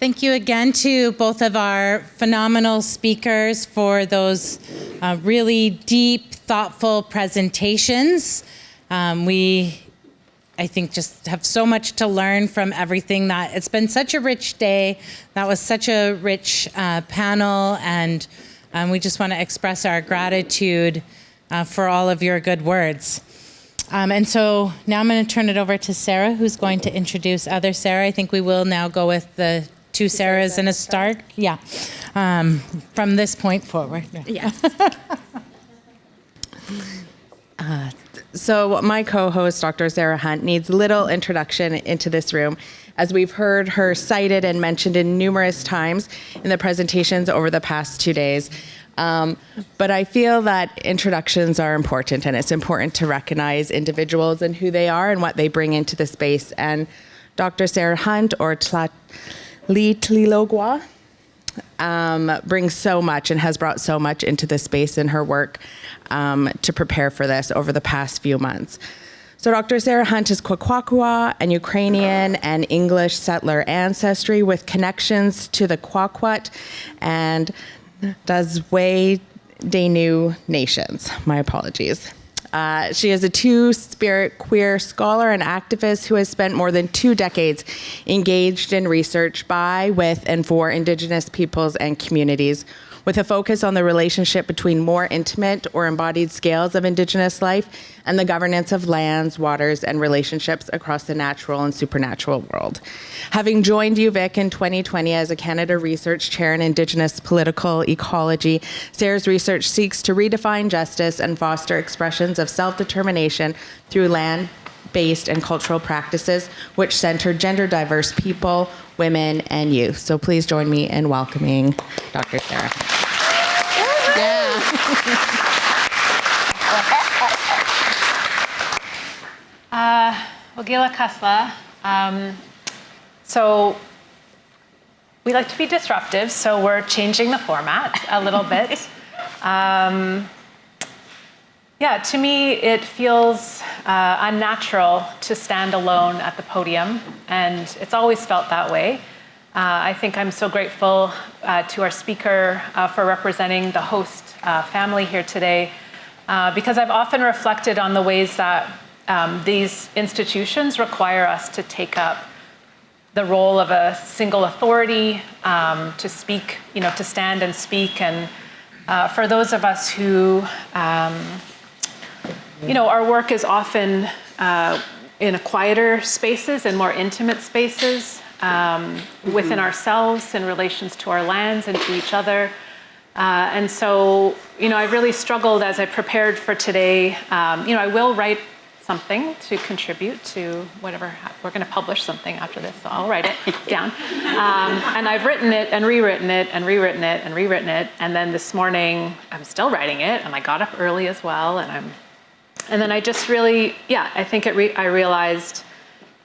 Thank you again to both of our phenomenal speakers for those really deep, thoughtful presentations. I think just have so much to learn from everything. That it's been such a rich day. That was such a rich panel, and we just want to express our gratitude for all of your good words. And so now I'm going to turn it over to Sarah, who's going to introduce other Sarah. I think we will now go with the two Sarahs in a start. Yeah, from this point forward. Yes. So my co-host, Dr. Sarah Hunt, needs little introduction into this room, as we've heard her cited and mentioned in numerous times in the presentations over the past 2 days. But I feel that introductions are important, and it's important to recognize individuals and who they are and what they bring into the space. And Dr. Sarah Hunt, or Tłaliłila'ogwa, brings so much and has brought so much into the space in her work to prepare for this over the past few months. So Dr. Sarah Hunt is Kwakwakwa and Ukrainian and English settler ancestry with connections to the Kwakwut and Dazwe-Denu nations. My apologies. She is a two-spirit queer scholar and activist who has spent more than 2 decades engaged in research by, with, and for Indigenous peoples and communities, with a focus on the relationship between more intimate or embodied scales of Indigenous life and the governance of lands, waters, and relationships across the natural and supernatural world. Having joined UVic in 2020 as a Canada Research Chair in Indigenous Political Ecology, Sarah's research seeks to redefine justice and foster expressions of self-determination through land-based and cultural practices which center gender-diverse people, women, and youth. So please join me in welcoming Dr. Sarah. Yeah. Wagila Kasla. So we like to be disruptive, so we're changing the format a little bit. Yeah, to me, it feels unnatural to stand alone at the podium, and it's always felt that way. I think I'm so grateful to our speaker for representing the host family here today, because I've often reflected on the ways that these institutions require us to take up the role of a single authority, to speak, to stand and speak, and for those of us who our work is often in quieter spaces and more intimate spaces within ourselves in relations to our lands and to each other. And so, I really struggled as I prepared for today. I will write something to contribute to whatever, we're going to publish something after this, so I'll write it down. And I've written it and rewritten it and rewritten it and rewritten it. And then this morning, I'm still writing it, and I got up early as well, and then I just really, I think I realized,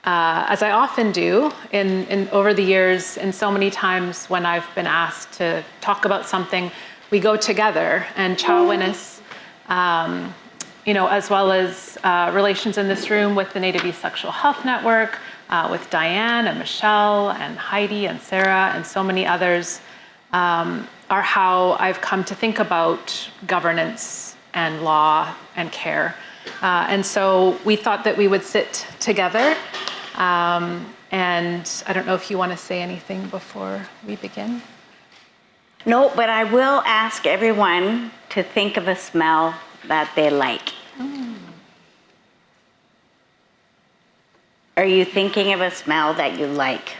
as I often do in over the years, and so many times when I've been asked to talk about something, we go together. And Chaw-win-is, as well as relations in this room with the Native East Sexual Health Network, with Diane and Michelle and Heidi and Sarah and so many others, are how I've come to think about governance and law and care. And so we thought that we would sit together. And I don't know if you want to say anything before we begin. No, but I will ask everyone to think of a smell that they like. Are you thinking of a smell that you like?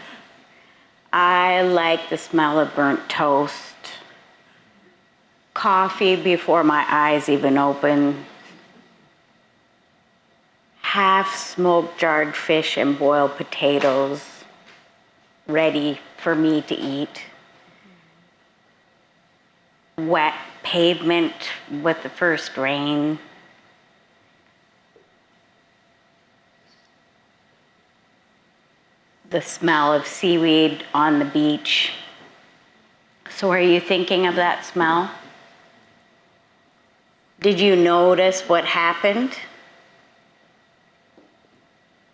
I like the smell of burnt toast, coffee before my eyes even open, half-smoked jarred fish and boiled potatoes ready for me to eat, wet pavement with the first rain, the smell of seaweed on the beach. So are you thinking of that smell? Did you notice what happened?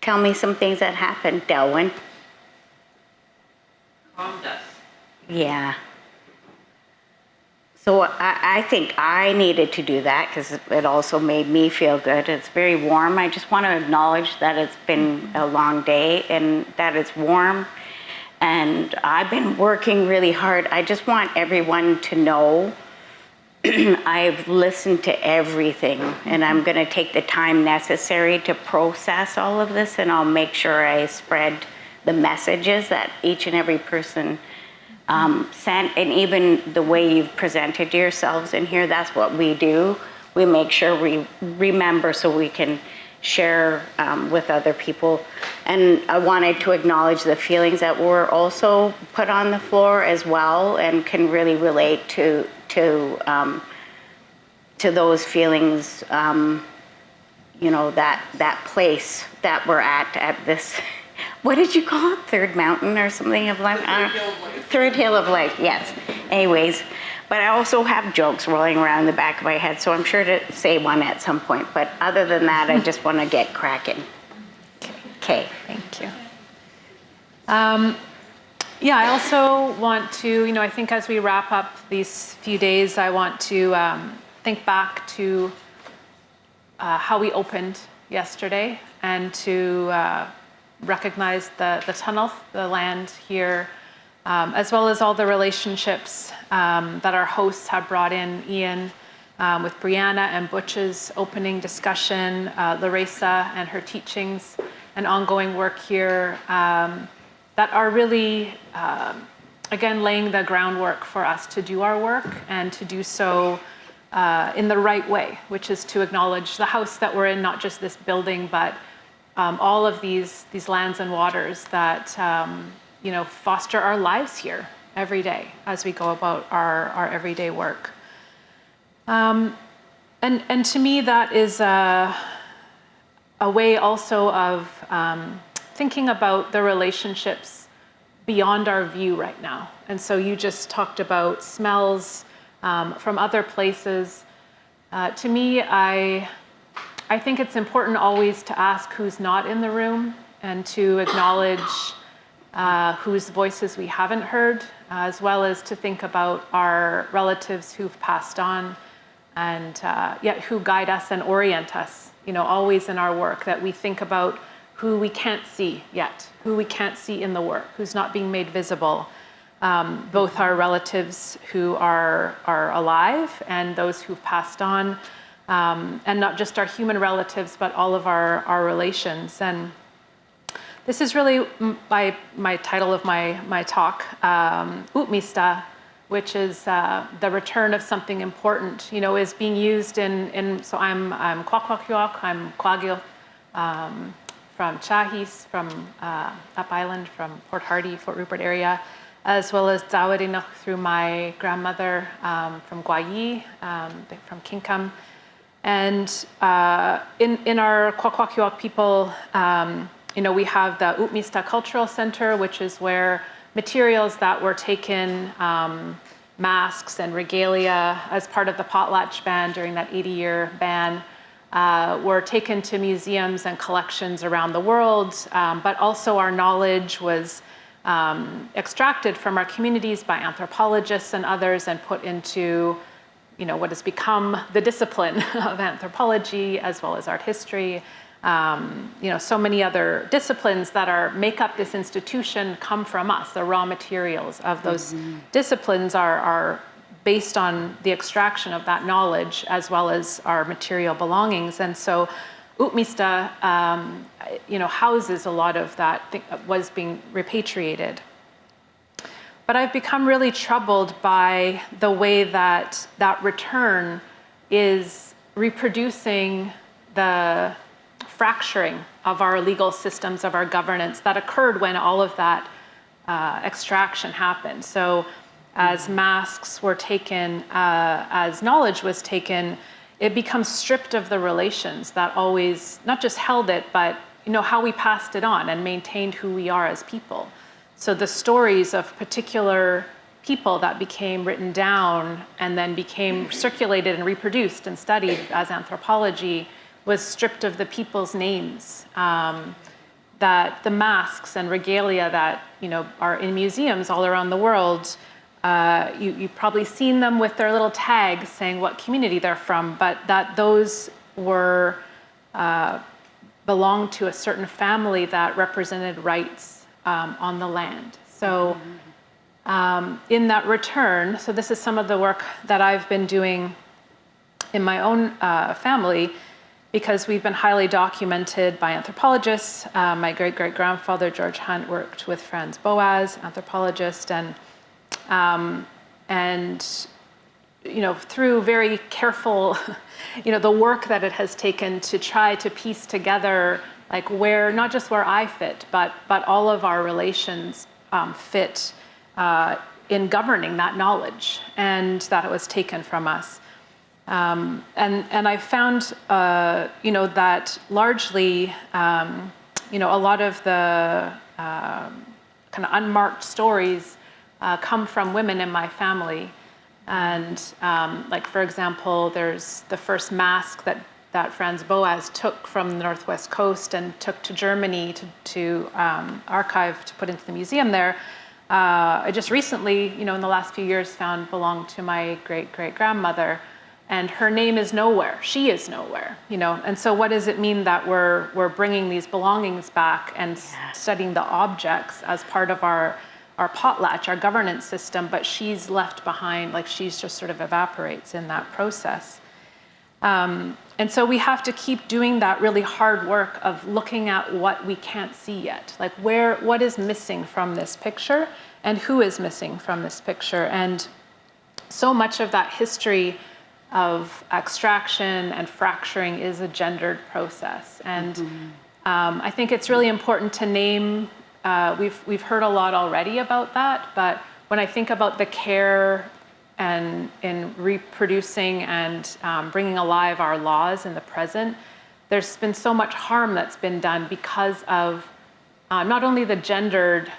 Tell me some things that happened, Delwyn. Calmed us. Yeah. So I think I needed to do that because it also made me feel good. It's very warm. I just want to acknowledge that it's been a long day and that it's warm. And I've been working really hard. I just want everyone to know I've listened to everything, and I'm going to take the time necessary to process all of this, and I'll make sure I spread the messages that each and every person sent, and even the way you've presented yourselves in here. That's what we do. We make sure we remember so we can share with other people. And I wanted to acknowledge the feelings that were also put on the floor as well, and can really relate to those feelings. You know, that place that we're at this. What did you call it? Third Mountain or something of life? Third Hill of Life, yes. Anyways, but I also have jokes rolling around the back of my head, so I'm sure to say one at some point. But other than that, I just want to get cracking. Okay. Thank you. Yeah, I also want to, I think as we wrap up these few days, I want to think back to how we opened yesterday, and to recognize the tunnel, the land here, as well as all the relationships that our hosts have brought in. Ian, with Brianna and Butch's opening discussion, Larissa and her teachings, and ongoing work here that are really, again, laying the groundwork for us to do our work, and to do so in the right way, which is to acknowledge the house that we're in, not just this building, but all of these lands and waters that foster our lives here every day as we go about our everyday work. And to me, that is a way also of thinking about the relationships beyond our view right now. And so you just talked about smells from other places. To me, I think it's important always to ask who's not in the room, and to acknowledge whose voices we haven't heard, as well as to think about our relatives who've passed on, and yet who guide us and orient us, always in our work, that we think about who we can't see yet, who we can't see in the work, who's not being made visible, both our relatives who are alive and those who've passed on, and not just our human relatives, but all of our relations. And this is really my title of my talk, U'mista, which is the return of something important, is being used so I'm Kwakwaka'wakw, I'm Kwagil, from Chahis, from Up Island, from Port Hardy, Fort Rupert area, as well as Tłaliwila'ogwa through my grandmother from Guayi, from Kinkum. And in our Kwakwaka'wakw people, we have the U'mista Cultural Center, which is where materials that were taken, masks and regalia, as part of the potlatch ban during that 80-year ban, were taken to museums and collections around the world, but also our knowledge was extracted from our communities by anthropologists and others, and put into what has become the discipline of anthropology, as well as art history. So many other disciplines that make up this institution come from us. The raw materials of those disciplines are based on the extraction of that knowledge, as well as our material belongings. And so U'mista, houses a lot of that was being repatriated. But I've become really troubled by the way that return is reproducing the fracturing of our legal systems, of our governance, that occurred when all of that extraction happened. So as masks were taken, as knowledge was taken, it becomes stripped of the relations that always, not just held it, but how we passed it on and maintained who we are as people. So the stories of particular people that became written down and then became circulated and reproduced and studied as anthropology was stripped of the people's names. that the masks and regalia that are in museums all around the world, you've probably seen them with their little tags saying what community they're from, but that those were belonged to a certain family that represented rights on the land. So in that return, so this is some of the work that I've been doing in my own family, because we've been highly documented by anthropologists. My great-great-grandfather, George Hunt, worked with Franz Boas, anthropologist, and through very careful, the work that it has taken to try to piece together, like not just where I fit, but all of our relations fit in governing that knowledge, and that it was taken from us. And I found, that largely, a lot of the kind of unmarked stories come from women in my family. And like, for example, there's the first mask that Franz Boas took from the Northwest Coast and took to Germany to archive, to put into the museum there. I just recently, in the last few years, found belonged to my great-great-grandmother. And her name is nowhere. She is nowhere, And so what does it mean that we're bringing these belongings back and studying the objects as part of our potlatch, our governance system, but she's left behind, like she's just sort of evaporates in that process. And so we have to keep doing that really hard work of looking at what we can't see yet. Like what is missing from this picture and who is missing from this picture. And so much of that history of extraction and fracturing is a gendered process. And I think it's really important to name, we've heard a lot already about that, but when I think about the care and in reproducing and bringing alive our laws in the present, there's been so much harm that's been done because of not only the gendered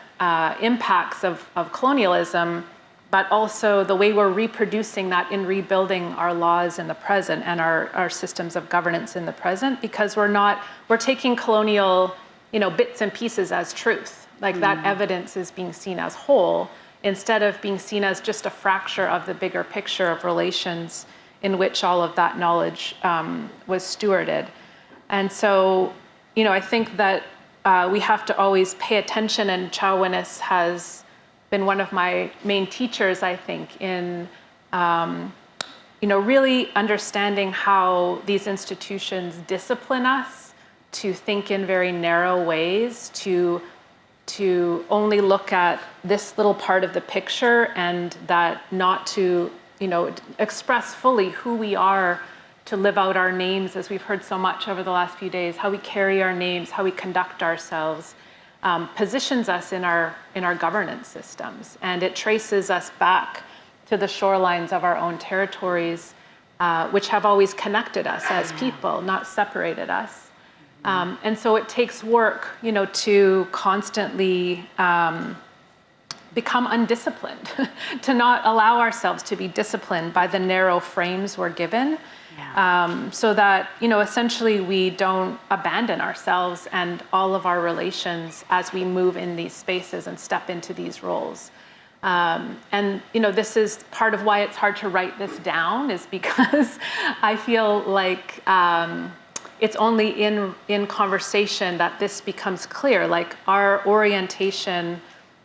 impacts of colonialism, but also the way we're reproducing that in rebuilding our laws in the present and our systems of governance in the present, because we're taking colonial, bits and pieces as truth. Like that evidence is being seen as whole instead of being seen as just a fracture of the bigger picture of relations in which all of that knowledge was stewarded. And so, I think that we have to always pay attention, and Chaw-win-is has been one of my main teachers, I think, in really understanding how these institutions discipline us to think in very narrow ways, to only look at this little part of the picture, and that not to express fully who we are, to live out our names, as we've heard so much over the last few days, how we carry our names, how we conduct ourselves. Positions us in our governance systems, and it traces us back to the shorelines of our own territories, which have always connected us as people, not separated us. And so it takes work, to constantly become undisciplined, to not allow ourselves to be disciplined by the narrow frames we're given. So that, essentially we don't abandon ourselves and all of our relations as we move in these spaces and step into these roles. And, this is part of why it's hard to write this down, is because I feel like it's only in conversation that this becomes clear. Like our orientation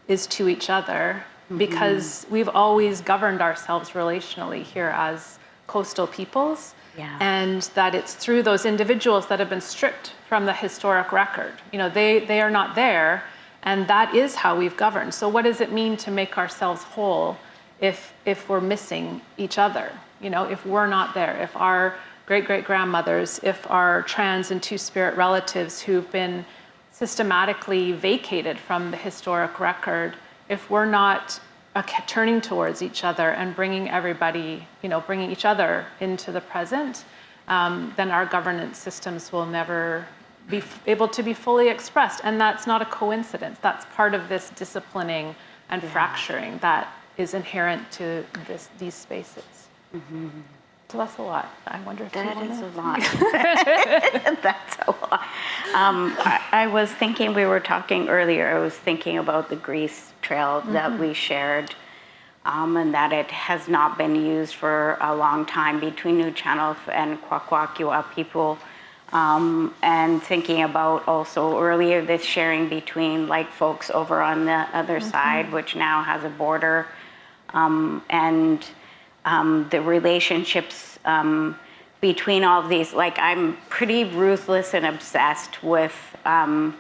is to each other, because we've always governed ourselves relationally here as coastal peoples. And that it's through those individuals that have been stripped from the historic record. They are not there, and that is how we've governed. So what does it mean to make ourselves whole if we're missing each other? If we're not there, if our great-great-grandmothers, if our trans and two-spirit relatives who've been systematically vacated from the historic record, if we're not turning towards each other and bringing everybody, bringing each other into the present, then our governance systems will never be able to be fully expressed. And that's not a coincidence. That's part of this disciplining and fracturing that is inherent to these spaces. So that's a lot. I wonder if That you is want a lot. That's a lot. I was thinking, we were talking earlier, I was thinking about the grease trail that we shared, and that it has not been used for a long time between New Channel and Kwakwaka'wakw people. And thinking about also earlier this sharing between like folks over on the other side, which now has a border, and the relationships between all of these. Like, I'm pretty ruthless and obsessed with the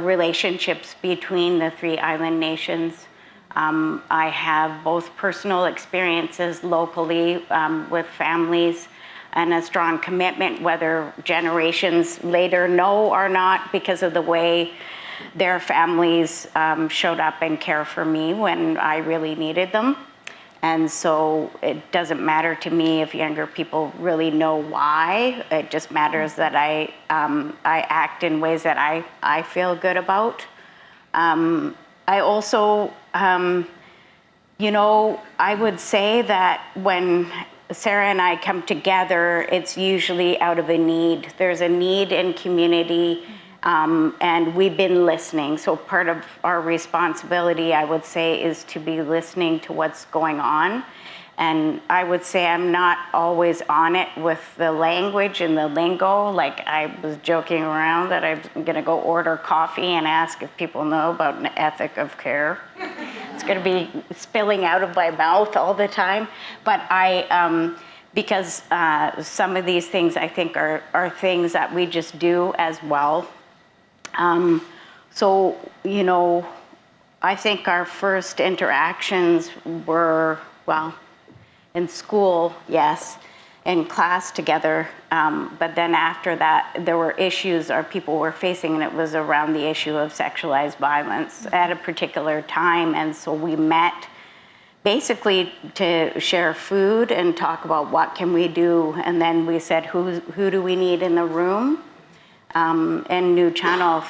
relationships between the three island nations. I have both personal experiences locally with families and a strong commitment, whether generations later know or not, because of the way their families showed up and care for me when I really needed them. And so it doesn't matter to me if younger people really know why. It just matters that I act in ways that I feel good about. I also, you know, I would say that when Sarah and I come together, it's usually out of a need. There's a need in community, and we've been listening. So part of our responsibility, I would say, is to be listening to what's going on. And I would say I'm not always on it with the language and the lingo. Like, I was joking around that I'm gonna go order coffee and ask if people know about an ethic of care. It's gonna be spilling out of my mouth all the time. But because some of these things I think are things that we just do as well. So, you know, I think our first interactions were, well, in school, yes, in class together, but then after that, there were issues our people were facing, and it was around the issue of sexualized violence at a particular time. And so we met basically to share food and talk about what can we do. And then we said, who do we need in the room? In New Channel,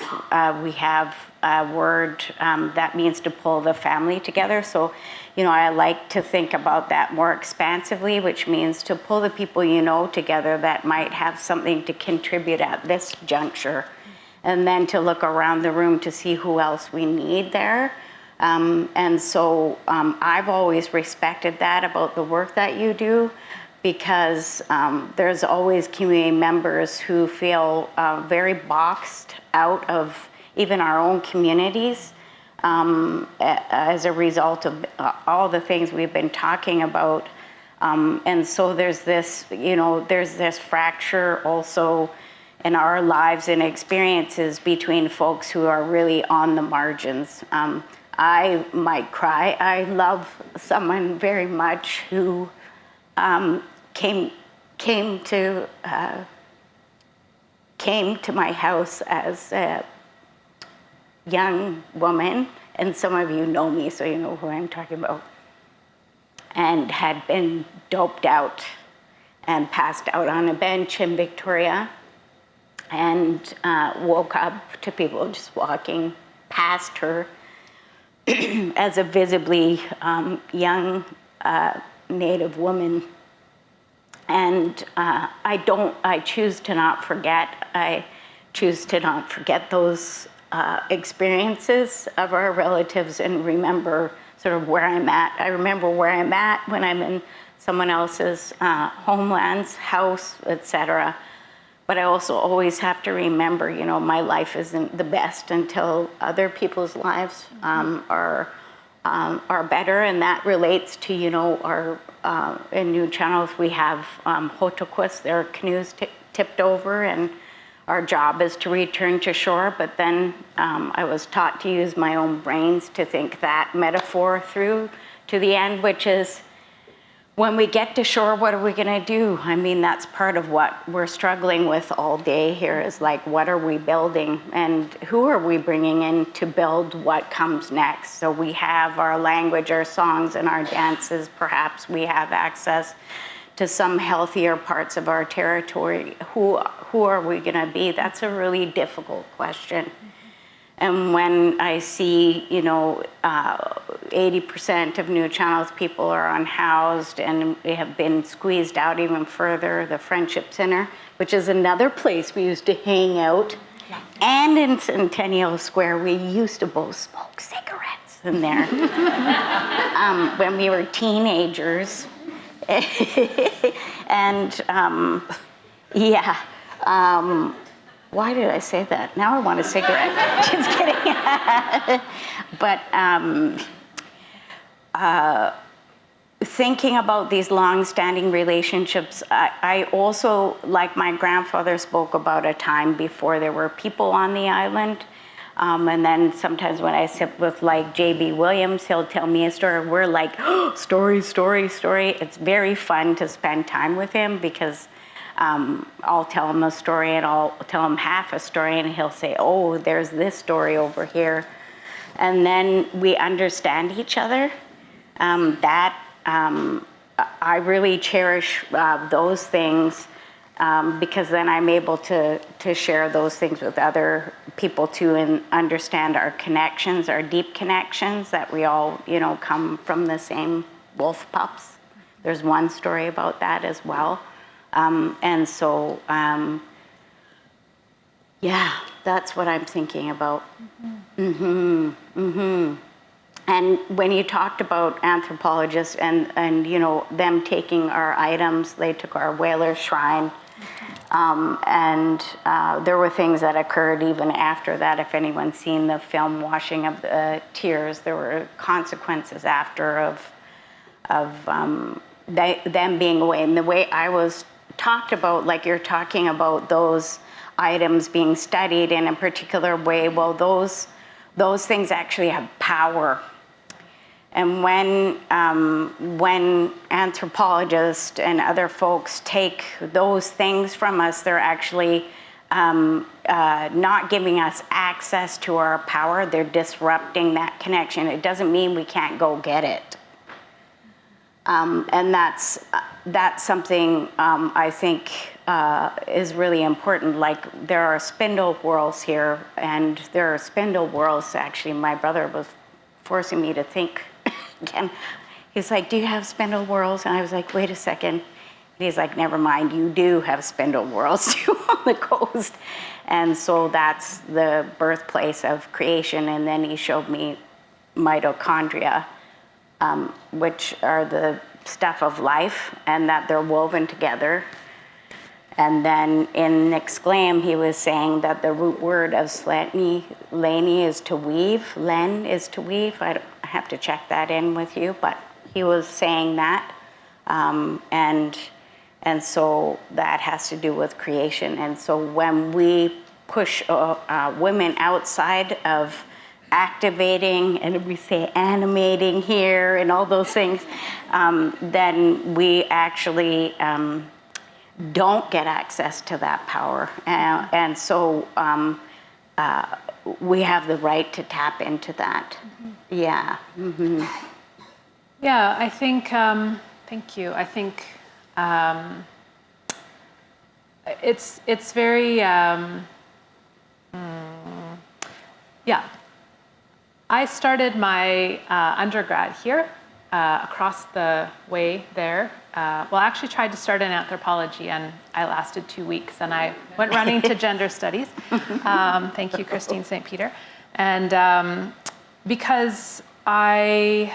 we have a word that means to pull the family together. So, you know, I like to think about that more expansively, which means to pull the people you know together that might have something to contribute at this juncture, and then to look around the room to see who else we need there. And so I've always respected that about the work that you do, because there's always community members who feel very boxed out of even our own communities as a result of all the things we've been talking about. And so there's this, you know, there's this fracture also in our lives and experiences between folks who are really on the margins. I might cry. I love someone very much who came to my house as a young woman, and some of you know me, so you know who I'm talking about, and had been doped out and passed out on a bench in Victoria, and woke up to people just walking past her as a visibly young Native woman. And I choose to not forget. I choose to not forget those experiences of our relatives and remember sort of where I'm at. I remember where I'm at when I'm in someone else's homeland's house, etc. But I also always have to remember, you know, my life isn't the best until other people's lives are better, and that relates to, you know, our in New Channel we have hotoquas, their canoes tipped over, and our job is to return to shore. But then I was taught to use my own brains to think that metaphor through to the end, which is, when we get to shore, what are we gonna do? I mean, that's part of what we're struggling with all day here, is like, what are we building? And who are we bringing in to build what comes next? So we have our language, our songs, and our dances. Perhaps we have access to some healthier parts of our territory. Who are we gonna be? That's a really difficult question. And when I see, you know, 80% of New Channel's people are unhoused, and we have been squeezed out even further. The Friendship Center, which is another place we used to hang out, and in Centennial Square, we used to both smoke cigarettes in there when we were teenagers. And why did I say that? Now I want a cigarette. Just kidding. But thinking about these long-standing relationships, I also, like my grandfather spoke about a time before there were people on the island. And then sometimes when I sit with like J.B. Williams, he'll tell me a story. We're like, oh, story. It's very fun to spend time with him because I'll tell him a story and I'll tell him half a story and he'll say, oh, there's this story over here. And then we understand each other. I really cherish those things because then I'm able to share those things with other people too and understand our connections, our deep connections, that we all, come from the same wolf pups. There's one story about that as well. And so, that's what I'm thinking about. And when you talked about anthropologists and them taking our items, they took our whaler shrine. And there were things that occurred even after that. If anyone's seen the film Washing of the Tears, there were consequences after of them being away. And the way I was talked about, like you're talking about those items being studied in a particular way, well, those things actually have power. And when anthropologists and other folks take those things from us, they're actually not giving us access to our power. They're disrupting that connection. It doesn't mean we can't go get it. And that's something I think is really important. Like there are spindle whorls here, and there are spindle whorls. Actually, my brother was forcing me to think again. He's like, "Do you have spindle whorls?" And I was like, "Wait a second." And he's like, "Never mind. You do have spindle whorls too on the coast." And so that's the birthplace of creation. And then he showed me mitochondria, which are the stuff of life, and that they're woven together. And then in Exclaim, he was saying that the root word of Lani is to weave. Len is to weave. I have to check that in with you, but he was saying that. And so that has to do with creation. And so when we push women outside of activating, and we say animating here and all those things, then we actually don't get access to that power. And so we have the right to tap into that. Yeah. Yeah, I think, thank you. I think it's very, I started my undergrad here, across the way there. Well, I actually tried to start in anthropology, and I lasted 2 weeks, and I went running to gender studies. Thank you, Christine St. Peter. And because I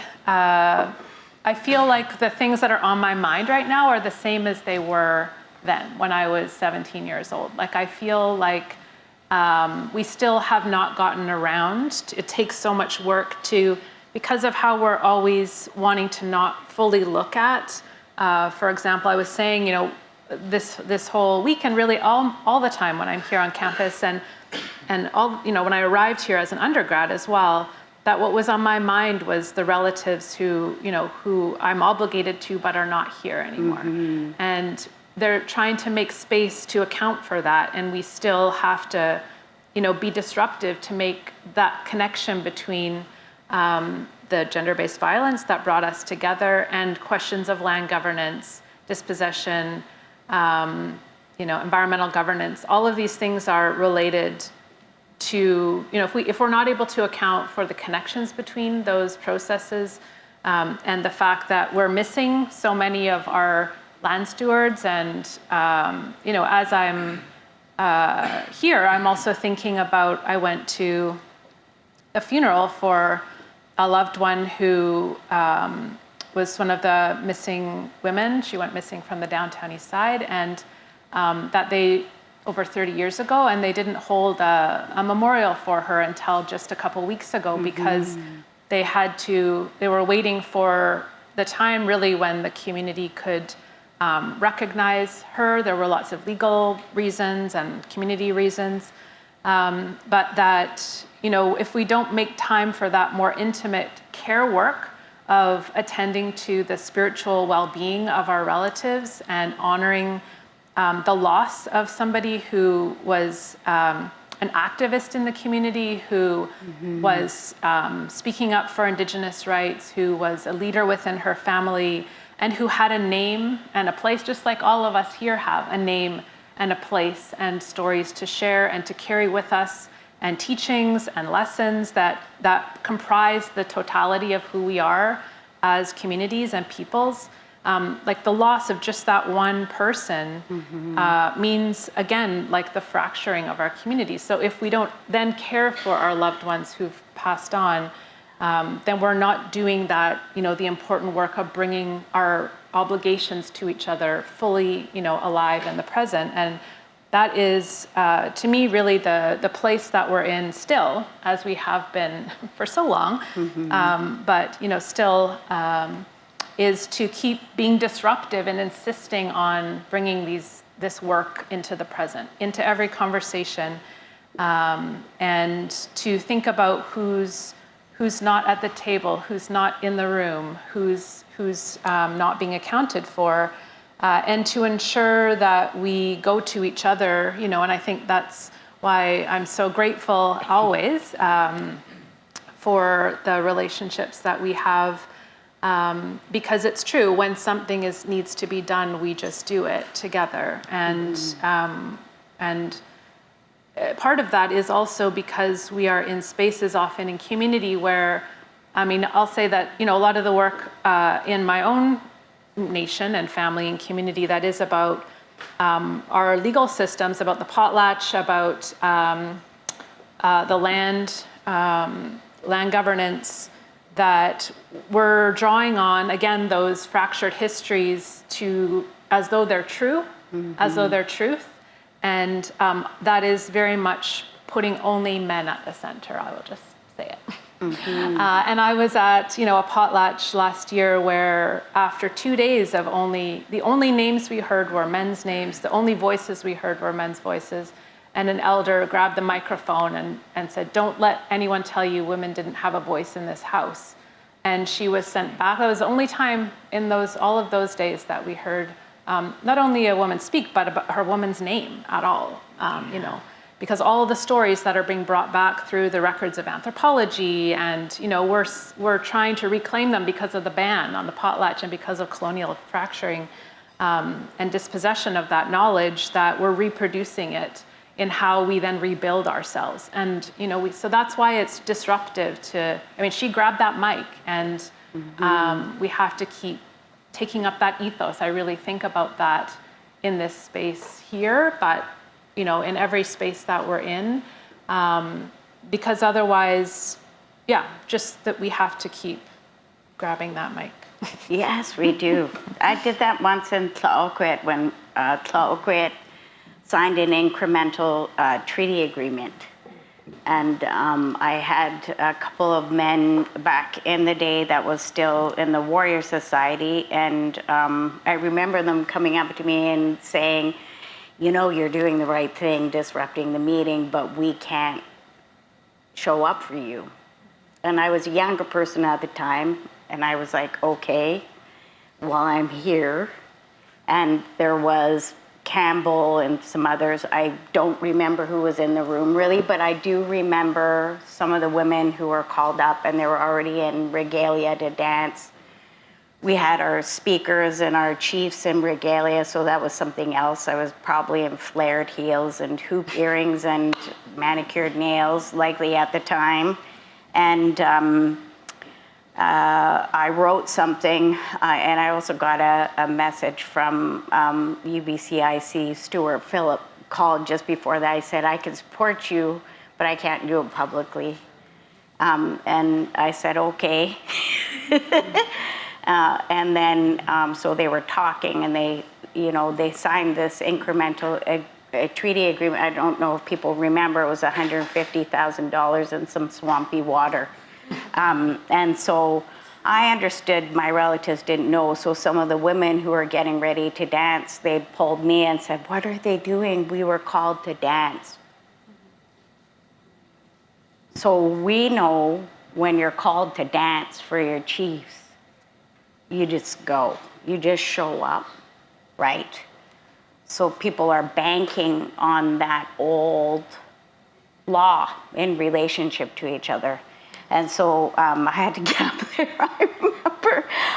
feel like the things that are on my mind right now are the same as they were then, when I was 17 years old. Like, I feel like we still have not gotten around. It takes so much work because of how we're always wanting to not fully look at. For example, I was saying, this whole week, and really all the time when I'm here on campus, and all, when I arrived here as an undergrad as well, that what was on my mind was the relatives who I'm obligated to but are not here anymore. Mm-hmm. And they're trying to make space to account for that, and we still have to, be disruptive to make that connection between the gender-based violence that brought us together and questions of land governance, dispossession, environmental governance. All of these things are related to, if we're not able to account for the connections between those processes, and the fact that we're missing so many of our land stewards, and as I'm here, I'm also thinking about, I went to a funeral for a loved one who was one of the missing women. She went missing from the downtown east side, and that they, over 30 years ago, and they didn't hold a memorial for her until just a couple weeks ago, because they were waiting for the time really when the community could recognize her. There were lots of legal reasons and community reasons, but that, if we don't make time for that more intimate care work of attending to the spiritual well-being of our relatives and honoring the loss of somebody who was an activist in the community, who was speaking up for Indigenous rights, who was a leader within her family, and who had a name and a place, just like all of us here have a name and a place and stories to share and to carry with us, and teachings and lessons that comprise the totality of who we are as communities and peoples. Like the loss of just that one person means, again, like the fracturing of our communities. So if we don't then care for our loved ones who've passed on, then we're not doing that, the important work of bringing our obligations to each other fully, alive in the present. And that is, to me, really the place that we're in still, as we have been for so long, but, still is to keep being disruptive and insisting on bringing this work into the present, into every conversation, and to think about who's not at the table, who's not in the room, who's not being accounted for, and to ensure that we go to each other, and I think that's why I'm so grateful always for the relationships that we have, because it's true, when something needs to be done, we just do it together, and part of that is also because we are in spaces often in community where, I'll say that, a lot of the work in my own nation and family and community that is about our legal systems, about the potlatch, about the land governance, that we're drawing on, again, those fractured histories as though they're true, as though they're truth. And that is very much putting only men at the center, I will just say it. And I was at, a potlatch last year where after 2 days of the only names we heard were men's names, the only voices we heard were men's voices, and an elder grabbed the microphone and said, "Don't let anyone tell you women didn't have a voice in this house." And she was sent back. That was the only time in all of those days that we heard not only a woman speak, but about her woman's name at all, because all of the stories that are being brought back through the records of anthropology, and we're trying to reclaim them because of the ban on the potlatch and because of colonial fracturing and dispossession of that knowledge, that we're reproducing it in how we then rebuild ourselves. And so that's why it's disruptive she grabbed that mic, and we have to keep taking up that ethos. I really think about that in this space here, but in every space that we're in, because otherwise, just that we have to keep grabbing that mic. Yes, we do. I did that once in Tłaliłila'ogwa when Tłaliłila'ogwa signed an incremental treaty agreement. And I had a couple of men back in the day that was still in the Warrior Society, and I remember them coming up to me and saying, you're doing the right thing, disrupting the meeting, but we can't show up for you. And I was a younger person at the time, and I was like, okay, well, I'm here. And there was Campbell and some others. I don't remember who was in the room really, but I do remember some of the women who were called up, and they were already in regalia to dance, we had our speakers and our chiefs in regalia, so that was something else. I was probably in flared heels and hoop earrings and manicured nails, likely at the time. And I wrote something, and I also got a message from UBCIC Stuart Phillip, called just before that. I said, I can support you, but I can't do it publicly. And I said, okay. And then, so they were talking, and they signed this incremental a treaty agreement. I don't know if people remember, it was $150,000 in some swampy water. And so I understood my relatives didn't know, so some of the women who were getting ready to dance, they pulled me and said, what are they doing? We were called to dance. So we know when you're called to dance for your chiefs, you just go, you just show up, right? So people are banking on that old law in relationship to each other. And so I had to get up there.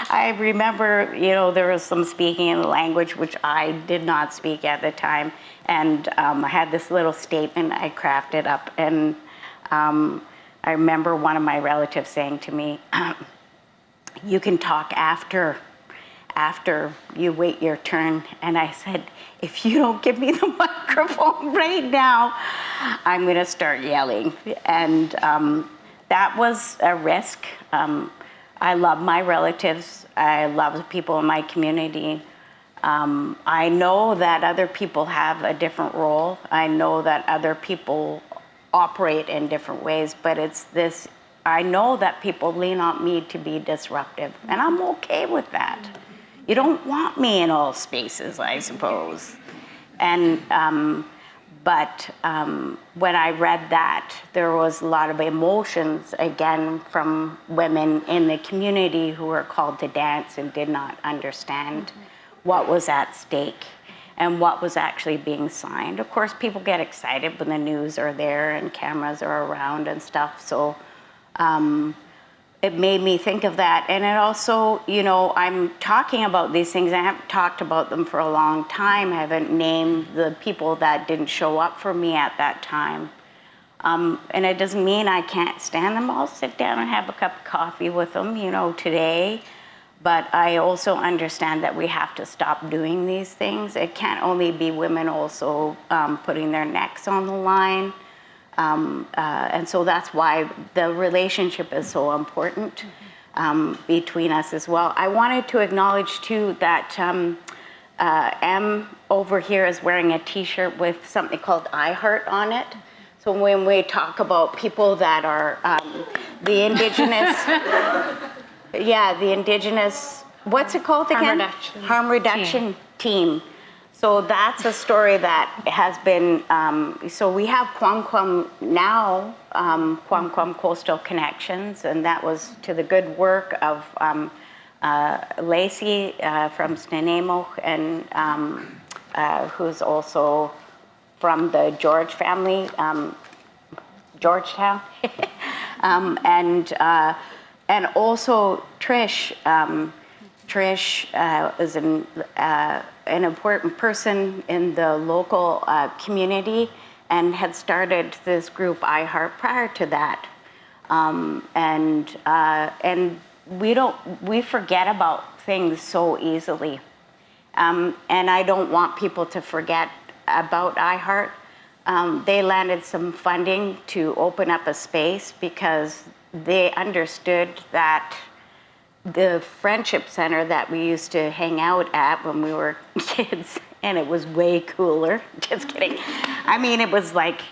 I remember, there was some speaking in the language which I did not speak at the time. And I had this little statement I crafted up. And I remember one of my relatives saying to me, you can talk after you wait your turn. And I said, if you don't give me the microphone right now, I'm gonna start yelling. And that was a risk. I love my relatives. I love the people in my community. I know that other people have a different role. I know that other people operate in different ways, but it's this, I know that people lean on me to be disruptive, and I'm okay with that. You don't want me in all spaces, I suppose. And, but when I read that, there was a lot of emotions, again, from women in the community who were called to dance and did not understand what was at stake and what was actually being signed. Of course, people get excited when the news are there and cameras are around and stuff, so it made me think of that. And it also, I'm talking about these things, I haven't talked about them for a long time. I haven't named the people that didn't show up for me at that time. And it doesn't mean I can't stand them. I'll sit down and have a cup of coffee with them, today. But I also understand that we have to stop doing these things. It can't only be women also putting their necks on the line. And so that's why the relationship is so important between us as well. I wanted to acknowledge too that M over here is wearing a t-shirt with something called I Heart on it. So when we talk about people that are the indigenous, the indigenous, what's it called again? Harm reduction team. So that's a story that has been, so we have Kwam now, Kwam Coastal Connections, and that was to the good work of Lacey from SDEMOXELTEN, and who's also from the George family, Georgetown, and also Trish. Trish is an important person in the local community and had started this group iHeart prior to that. And we forget about things so easily. And I don't want people to forget about iHeart. They landed some funding to open up a space because they understood that the friendship center that we used to hang out at when we were kids, and it was way cooler. Just kidding. I mean, it was like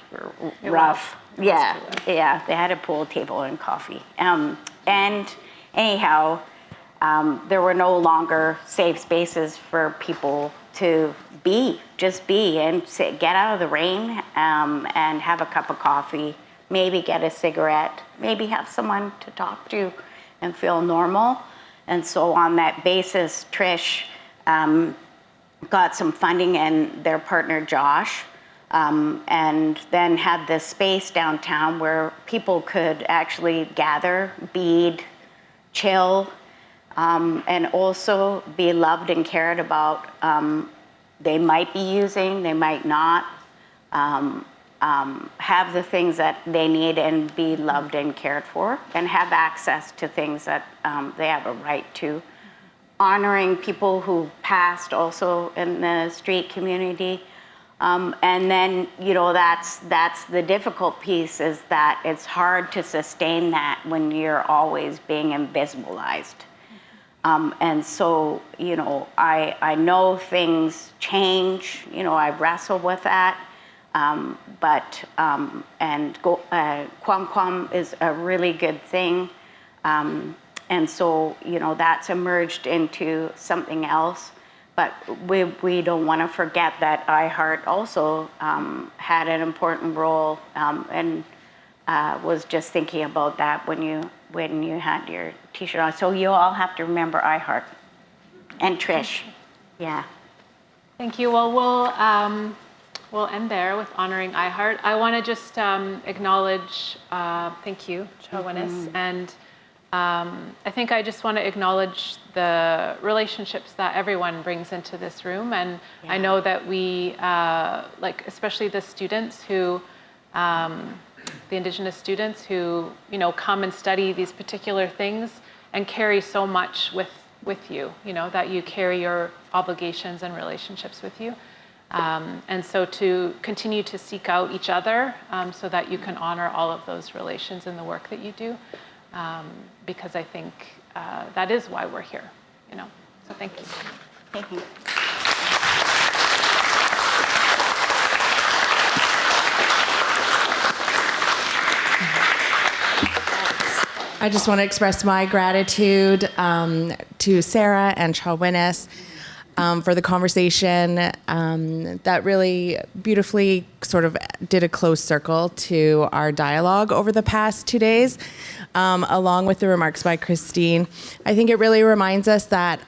rough. Yeah, they had a pool table and coffee. And anyhow, there were no longer safe spaces for people to just be and sit, get out of the rain and have a cup of coffee, maybe get a cigarette, maybe have someone to talk to and feel normal. And so on that basis, Trish got some funding and their partner Josh, and then had this space downtown where people could actually gather, bead, chill, and also be loved and cared about. They might be using, they might not. Have the things that they need and be loved and cared for, and have access to things that they have a right to. Honoring people who passed also in the street community. And then, that's the difficult piece, is that it's hard to sustain that when you're always being invisibilized. And so, I know things change, I wrestle with that. Kwam is a really good thing. And so, that's emerged into something else. But we don't want to forget that iHeart also had an important role, and was just thinking about that when you had your T-shirt on. So you all have to remember iHeart. And Trish. Yeah. Thank you. Well, we'll end there with honoring iHeart. I want to just acknowledge, thank you, Chaw-win-is, and I think I just want to acknowledge the relationships that everyone brings into this room, and I know that we, especially the students who, the Indigenous students who, come and study these particular things and carry so much with you, that you carry your obligations and relationships with you. And so to continue to seek out each other so that you can honor all of those relations in the work that you do, because I think that is why we're here, So thank you. Thank you. I just want to express my gratitude to Sarah and Chaw-win-is for the conversation that really beautifully sort of did a closed circle to our dialogue over the past 2 days, along with the remarks by Christine. I think it really reminds us that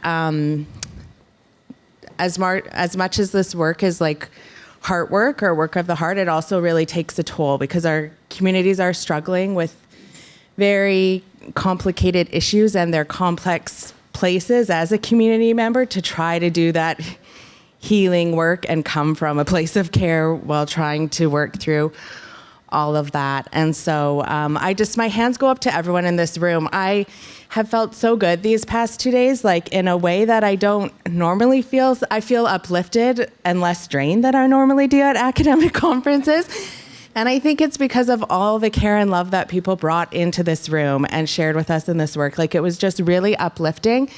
as much as this work is like heart work or work of the heart, it also really takes a toll because our communities are struggling with very complicated issues, and they're complex places as a community member to try to do that healing work and come from a place of care while trying to work through all of that. And so my hands go up to everyone in this room. I have felt so good these past 2 days, like in a way that I don't normally feel. I feel uplifted and less drained than I normally do at academic conferences. And I think it's because of all the care and love that people brought into this room and shared with us in this work. Like, it was just really uplifting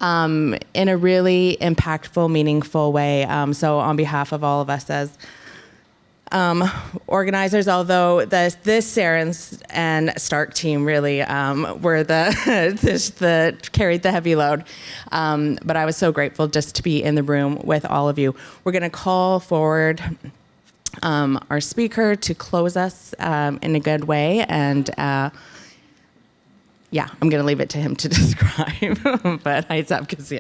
in a really impactful, meaningful way. So on behalf of all of us as organizers, although this Sarah and Stark team really were the carried the heavy load. But I was so grateful just to be in the room with all of you. We're going to call forward our speaker to close us in a good way, and I'm going to leave it to him to describe. But heads up, because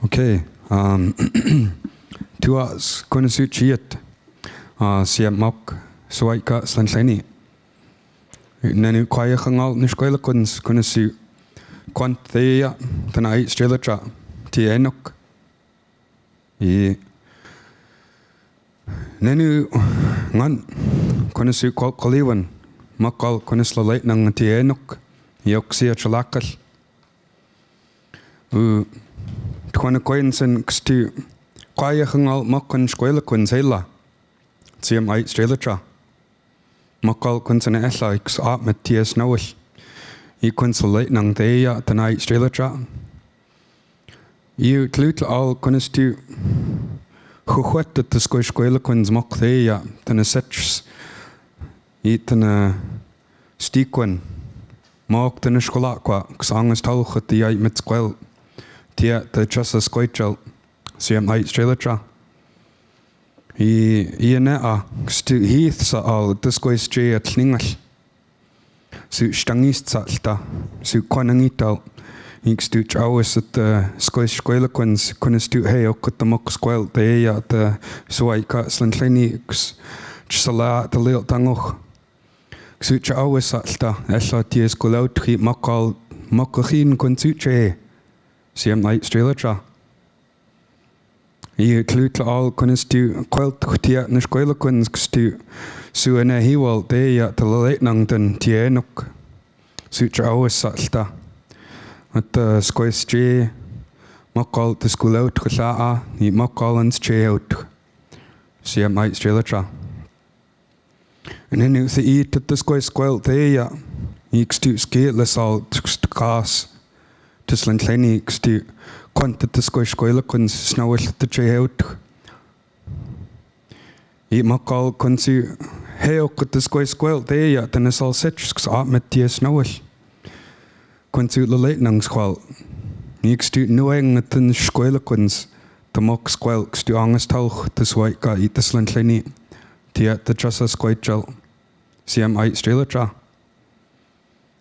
Okay. Tuas kunasuchiat siamok suaika slanslani. Nanu kwaya khangal nishkoila kunasu kwantheya tanai strelacha tienok. Nanu ngan kunasu koliwan makal kunaslalait nang tienok yoksia chalakal. Twana Quentin Stu Quaya Hangal Mokon Squela Quinzela Siam Ait Strelacha Mokal Quinton Ella X Art Matthias Nowish E Quinsolate Nang Thea Tanai Strelacha You Tlut all Quinistu Who wetted the Squish Quela Quins Mok Thea Tana Setch Etana Stequin Mok Tana Skolakwa Xangas Tolchat the Ait Mitsquel Tia the Chassa Squaichel, Siam Ait Strelacha. He neta stu Heath sa all the squash jay at Klingal. su stangistsalta, su konangital, ik stu trouwens het skoilekuns kunnen stu hey ook het mok skoil de ja de suaika slantleniks tsala de leel tangoch. Su trouwens salta, ella die skolaut gi makal makachin kun su che. Siem night strelatra. Je klutle al kunnen stu kwelt tie na skoilekuns stu su ene hiwal de ja de leitnang den tie nok. Su trouwens salta. At skois J, makal the school out gela'a, ni makal ans J out. Siem night strelatra. En nu the eat at the skois squel the ja, ik stu skateless all gas. Tislin kleini ik stu kwant at the skois skoile kuns snowel the J out. I makal kunsu heok at the skois squel the ja, then is all sitch at met die snowel. Kunsu le leitnangskwal. Ik stu nueng at den skoilekuns, de mok skwel stu angestauch, de swaika i de slentleni, die at de trassa skoitjal. Siem ait strelatra.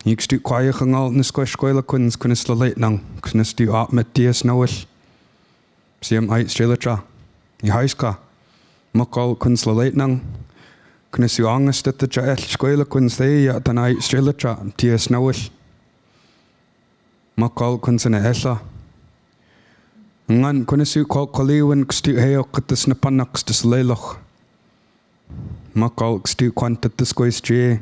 Ik stu kwaie gengal na skoilekuns kunis le leitnang, kunis stu at met die snowel. Siem ait strelatra. I haiska. Mokal kunis le leitnang, kunis stu angest at de jael skoilekuns de ja dan ait strelatra, die snowel. Makal kunsene ella. Ngan kunesu kaliwan kstu heok at the snapanaks des leloch. Makal kstu kwantat the skois J.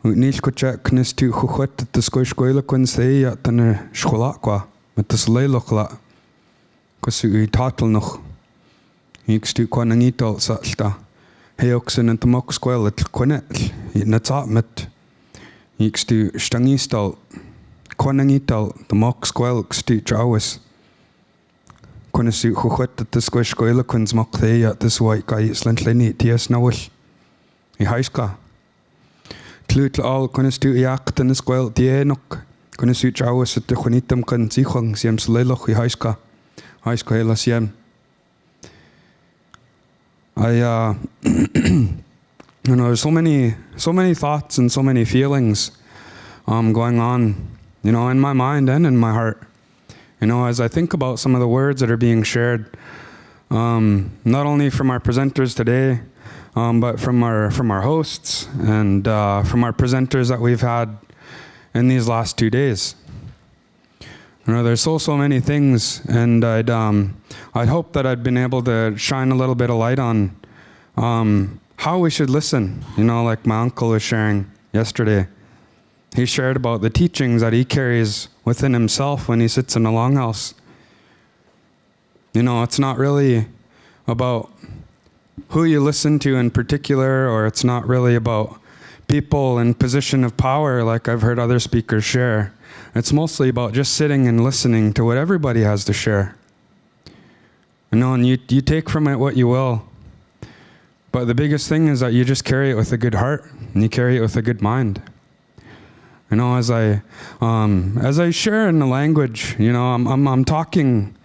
Nil kucha knestu chuchwet at the skois skoila kunsei at the Hōkūlani met the leloch la. Kusu I tatel noch. Ik stu kwanangital salta. Heok sin and the mok skoil at kunet. Natat met. Ik stu stangistal. Konangital, the mock squel, stu trouwes. Kunesu chuchwet at the squish skoilekuns mock they at this white guy slentleni ties nawel. I haiska. Tlutle all kunestu iakt in the squel dienok. Kunesu trouwes at the chunitum kun zichong siem sleloch I haiska. Haiska hela siem. You know, there's so many thoughts and so many feelings going on. You know, in my mind and in my heart, you know, as I think about some of the words that are being shared, not only from our presenters today, but from our hosts and from our presenters that we've had in these last 2 days. You know, there's so many things, and I'd hope that I'd been able to shine a little bit of light on how we should listen. You know, like my uncle was sharing yesterday. He shared about the teachings that he carries within himself when he sits in a longhouse. You know, it's not really about who you listen to in particular, or it's not really about people in position of power like I've heard other speakers share. It's mostly about just sitting and listening to what everybody has to share. You know, and you take from it what you will. But the biggest thing is that you just carry it with a good heart, and you carry it with a good mind. You know, as I share in the language, you know, I'm talking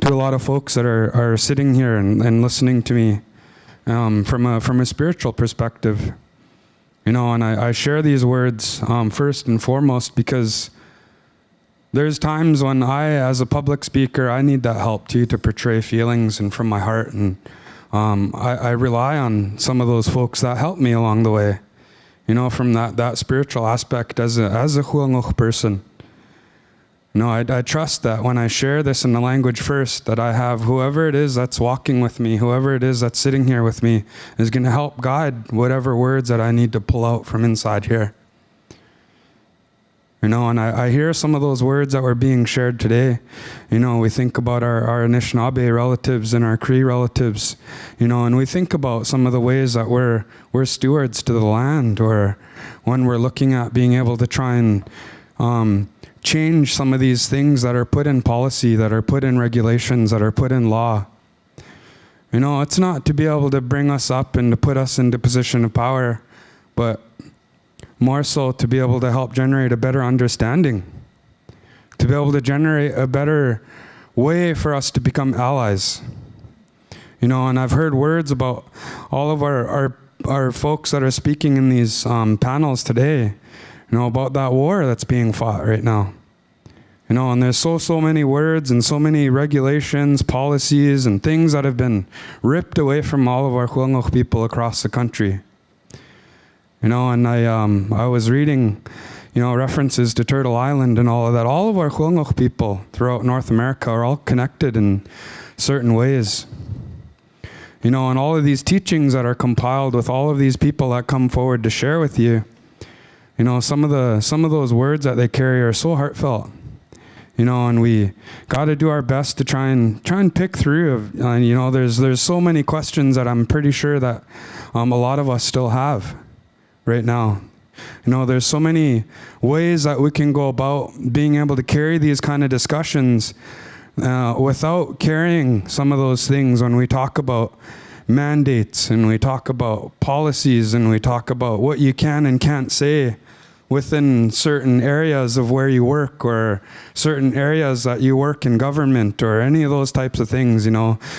to a lot of folks that are sitting here and listening to me from a spiritual perspective. You know, and I share these words first and foremost because there's times when as a public speaker, I need that help too to portray feelings and from my heart, and I rely on some of those folks that help me along the way. You know, from that spiritual aspect as a Hōkūlani person. You know, I trust that when I share this in the language first, that I have whoever it is that's walking with me, whoever it is that's sitting here with me, is going to help guide whatever words that I need to pull out from inside here. You know, and I hear some of those words that were being shared today. You know, we think about our Anishinaabe relatives and our Cree relatives, you know, and we think about some of the ways that we're stewards to the land, or when we're looking at being able to try and change some of these things that are put in policy, that are put in regulations, that are put in law. You know, it's not to be able to bring us up and to put us into position of power, but more so to be able to help generate a better understanding, to be able to generate a better way for us to become allies. You know, and I've heard words about all of our folks that are speaking in these panels today, about that war that's being fought right now. And there's so many words and so many regulations, policies, and things that have been ripped away from all of our Huangok people across the country. And I was reading, references to Turtle Island and all of that. All of our Huangok people throughout North America are all connected in certain ways. And all of these teachings that are compiled with all of these people that come forward to share with you, some of those words that they carry are so heartfelt. And we got to do our best to try and pick through. There's so many questions that I'm pretty sure that a lot of us still have right now. There's so many ways that we can go about being able to carry these kind of discussions without carrying some of those things when we talk about mandates and we talk about policies and we talk about what you can and can't say within certain areas of where you work or certain areas that you work in government or any of those types of things.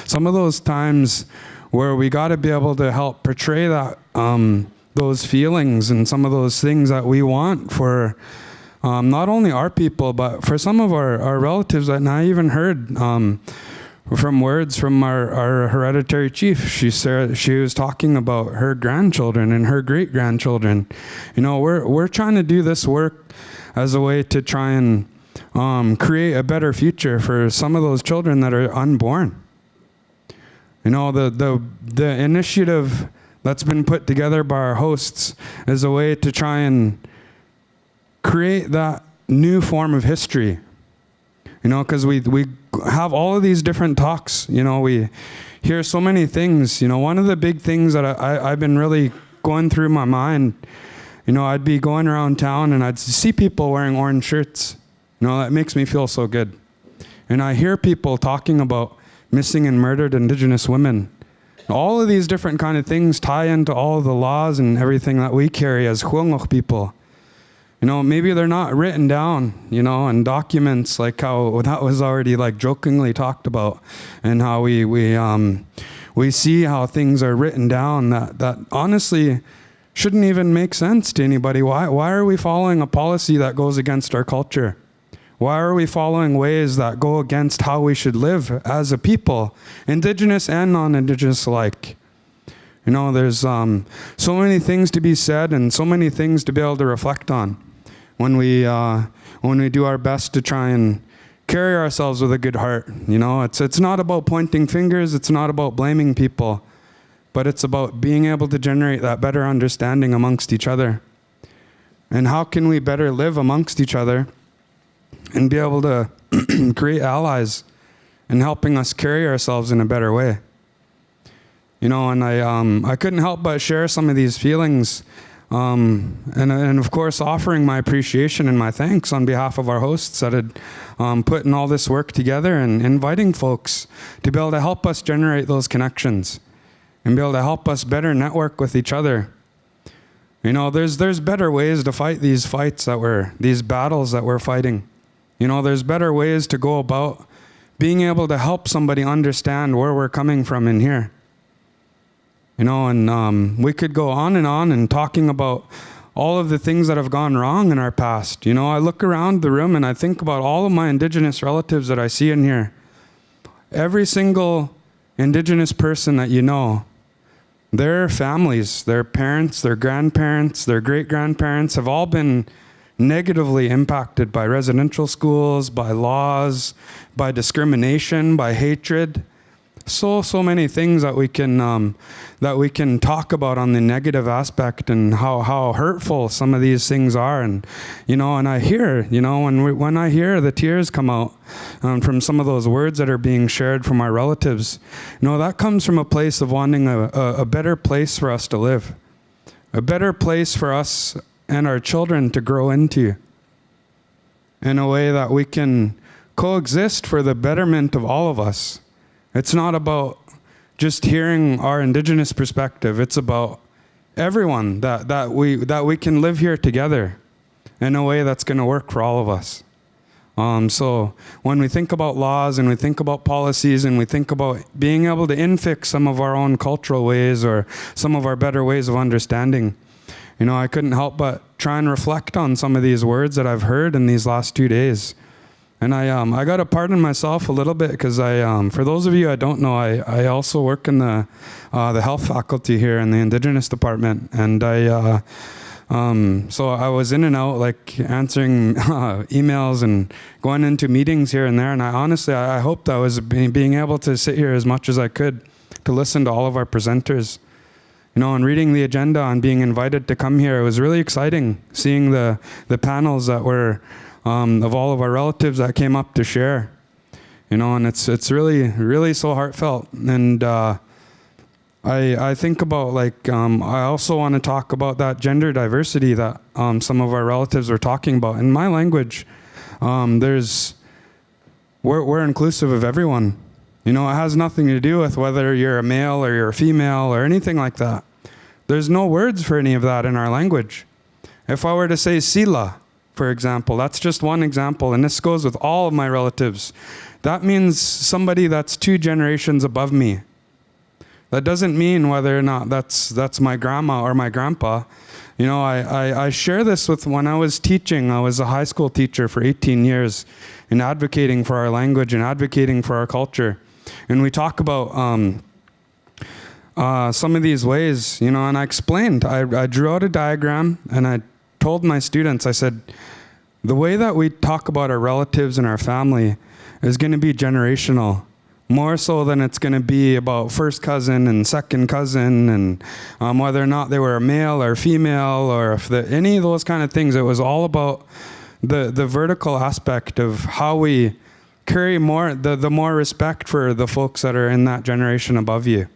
Some of those times where we got to be able to help portray that those feelings and some of those things that we want for not only our people, but for some of our relatives. And I even heard from words from our hereditary chief. She was talking about her grandchildren and her great-grandchildren. We're trying to do this work as a way to try and create a better future for some of those children that are unborn. The initiative that's been put together by our hosts is a way to try and create that new form of history. Because we have all of these different talks. We hear so many things. One of the big things that I've been really going through my mind, I'd be going around town and I'd see people wearing orange shirts. That makes me feel so good. And I hear people talking about missing and murdered Indigenous women. All of these different kind of things tie into all of the laws and everything that we carry as Huangok people. Maybe they're not written down, in documents, like how that was already like jokingly talked about, and how we see how things are written down that honestly shouldn't even make sense to anybody. Why are we following a policy that goes against our culture? Why are we following ways that go against how we should live as a people, Indigenous and non-Indigenous alike? There's so many things to be said and so many things to be able to reflect on when we do our best to try and carry ourselves with a good heart. It's not about pointing fingers, it's not about blaming people, but it's about being able to generate that better understanding amongst each other. And how can we better live amongst each other and be able to create allies in helping us carry ourselves in a better way. And I couldn't help but share some of these feelings, and of course offering my appreciation and my thanks on behalf of our hosts that had put in all this work together and inviting folks to be able to help us generate those connections and be able to help us better network with each other. There's better ways to fight these these battles that we're fighting. There's better ways to go about being able to help somebody understand where we're coming from in here. We could go on and talking about all of the things that have gone wrong in our past. I look around the room and I think about all of my Indigenous relatives that I see in here. Every single Indigenous person that their families, their parents, their grandparents, their great-grandparents have all been negatively impacted by residential schools, by laws, by discrimination, by hatred. So many things that we can talk about on the negative aspect and how hurtful some of these things are. And and I hear when I hear the tears come out from some of those words that are being shared from our relatives, that comes from a place of wanting a better place for us to live, a better place for us and our children to grow into, in a way that we can coexist for the betterment of all of us. It's not about just hearing our Indigenous perspective. It's about everyone that we can live here together in a way that's going to work for all of us. So when we think about laws and we think about policies and we think about being able to infix some of our own cultural ways or some of our better ways of understanding, I couldn't help but try and reflect on some of these words that I've heard in these last 2 days. And I got to pardon myself a little bit because for those of you I don't know, I also work in the health faculty here in the Indigenous department, and so I was in and out, like answering emails and going into meetings here and there. And I hoped I was being able to sit here as much as I could to listen to all of our presenters. And reading the agenda and being invited to come here, it was really exciting seeing the panels that were of all of our relatives that came up to share. And it's really, really so heartfelt. And I think about I also want to talk about that gender diversity that some of our relatives were talking about. In my language, we're inclusive of everyone. It has nothing to do with whether you're a male or you're a female or anything like that. There's no words for any of that in our language. If I were to say sila, for example, that's just one example, and this goes with all of my relatives. That means somebody that's 2 generations above me. That doesn't mean whether or not that's my grandma or my grandpa. I share this with when I was teaching. I was a high school teacher for 18 years and advocating for our language and advocating for our culture. And we talk about some of these ways, and I explained. I drew out a diagram and I told my students, I said, the way that we talk about our relatives and our family is going to be generational, more so than it's going to be about first cousin and second cousin and whether or not they were a male or female or if any of those kind of things. It was all about the vertical aspect of how we carry the more respect for the folks that are in that generation above you.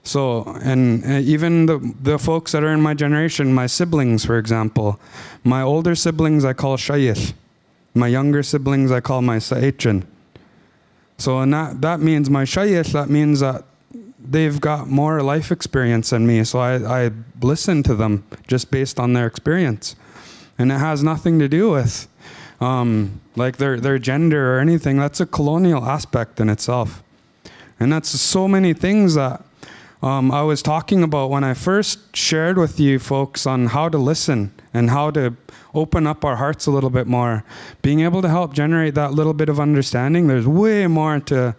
So, and even the folks that are in my generation, my siblings, for example, my older siblings I call shayith. My younger siblings I call my sa'ichin. So, and that means my shayith, that means that they've got more life experience than me. So I listen to them just based on their experience. And it has nothing to do with their gender or anything. That's a colonial aspect in itself. And that's so many things that I was talking about when I first shared with you folks on how to listen and how to open up our hearts a little bit more, being able to help generate that little bit of understanding. There's way more to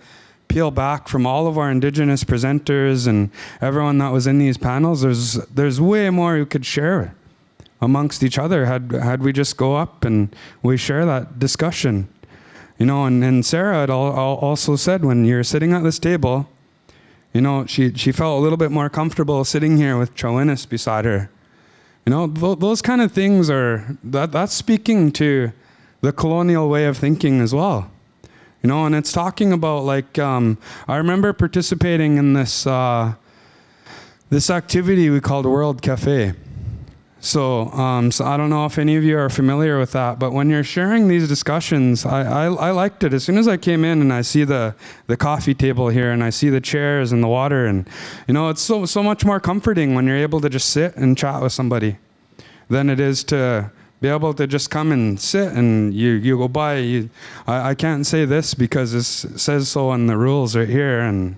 peel back from all of our Indigenous presenters and everyone that was in these panels. There's way more you could share amongst each other had we just go up and we share that discussion. And Sarah had also said when you're sitting at this table, she felt a little bit more comfortable sitting here with Chaw-win-is beside her. Those kind of things that's speaking to the colonial way of thinking as well. And it's talking about I remember participating in this activity we called World Cafe. So I don't know if any of you are familiar with that, but when you're sharing these discussions, I liked it. As soon as I came in and I see the coffee table here and I see the chairs and the water, and it's so much more comforting when you're able to just sit and chat with somebody than it is to be able to just come and sit and you go by. I can't say this because it says so in the rules right here, and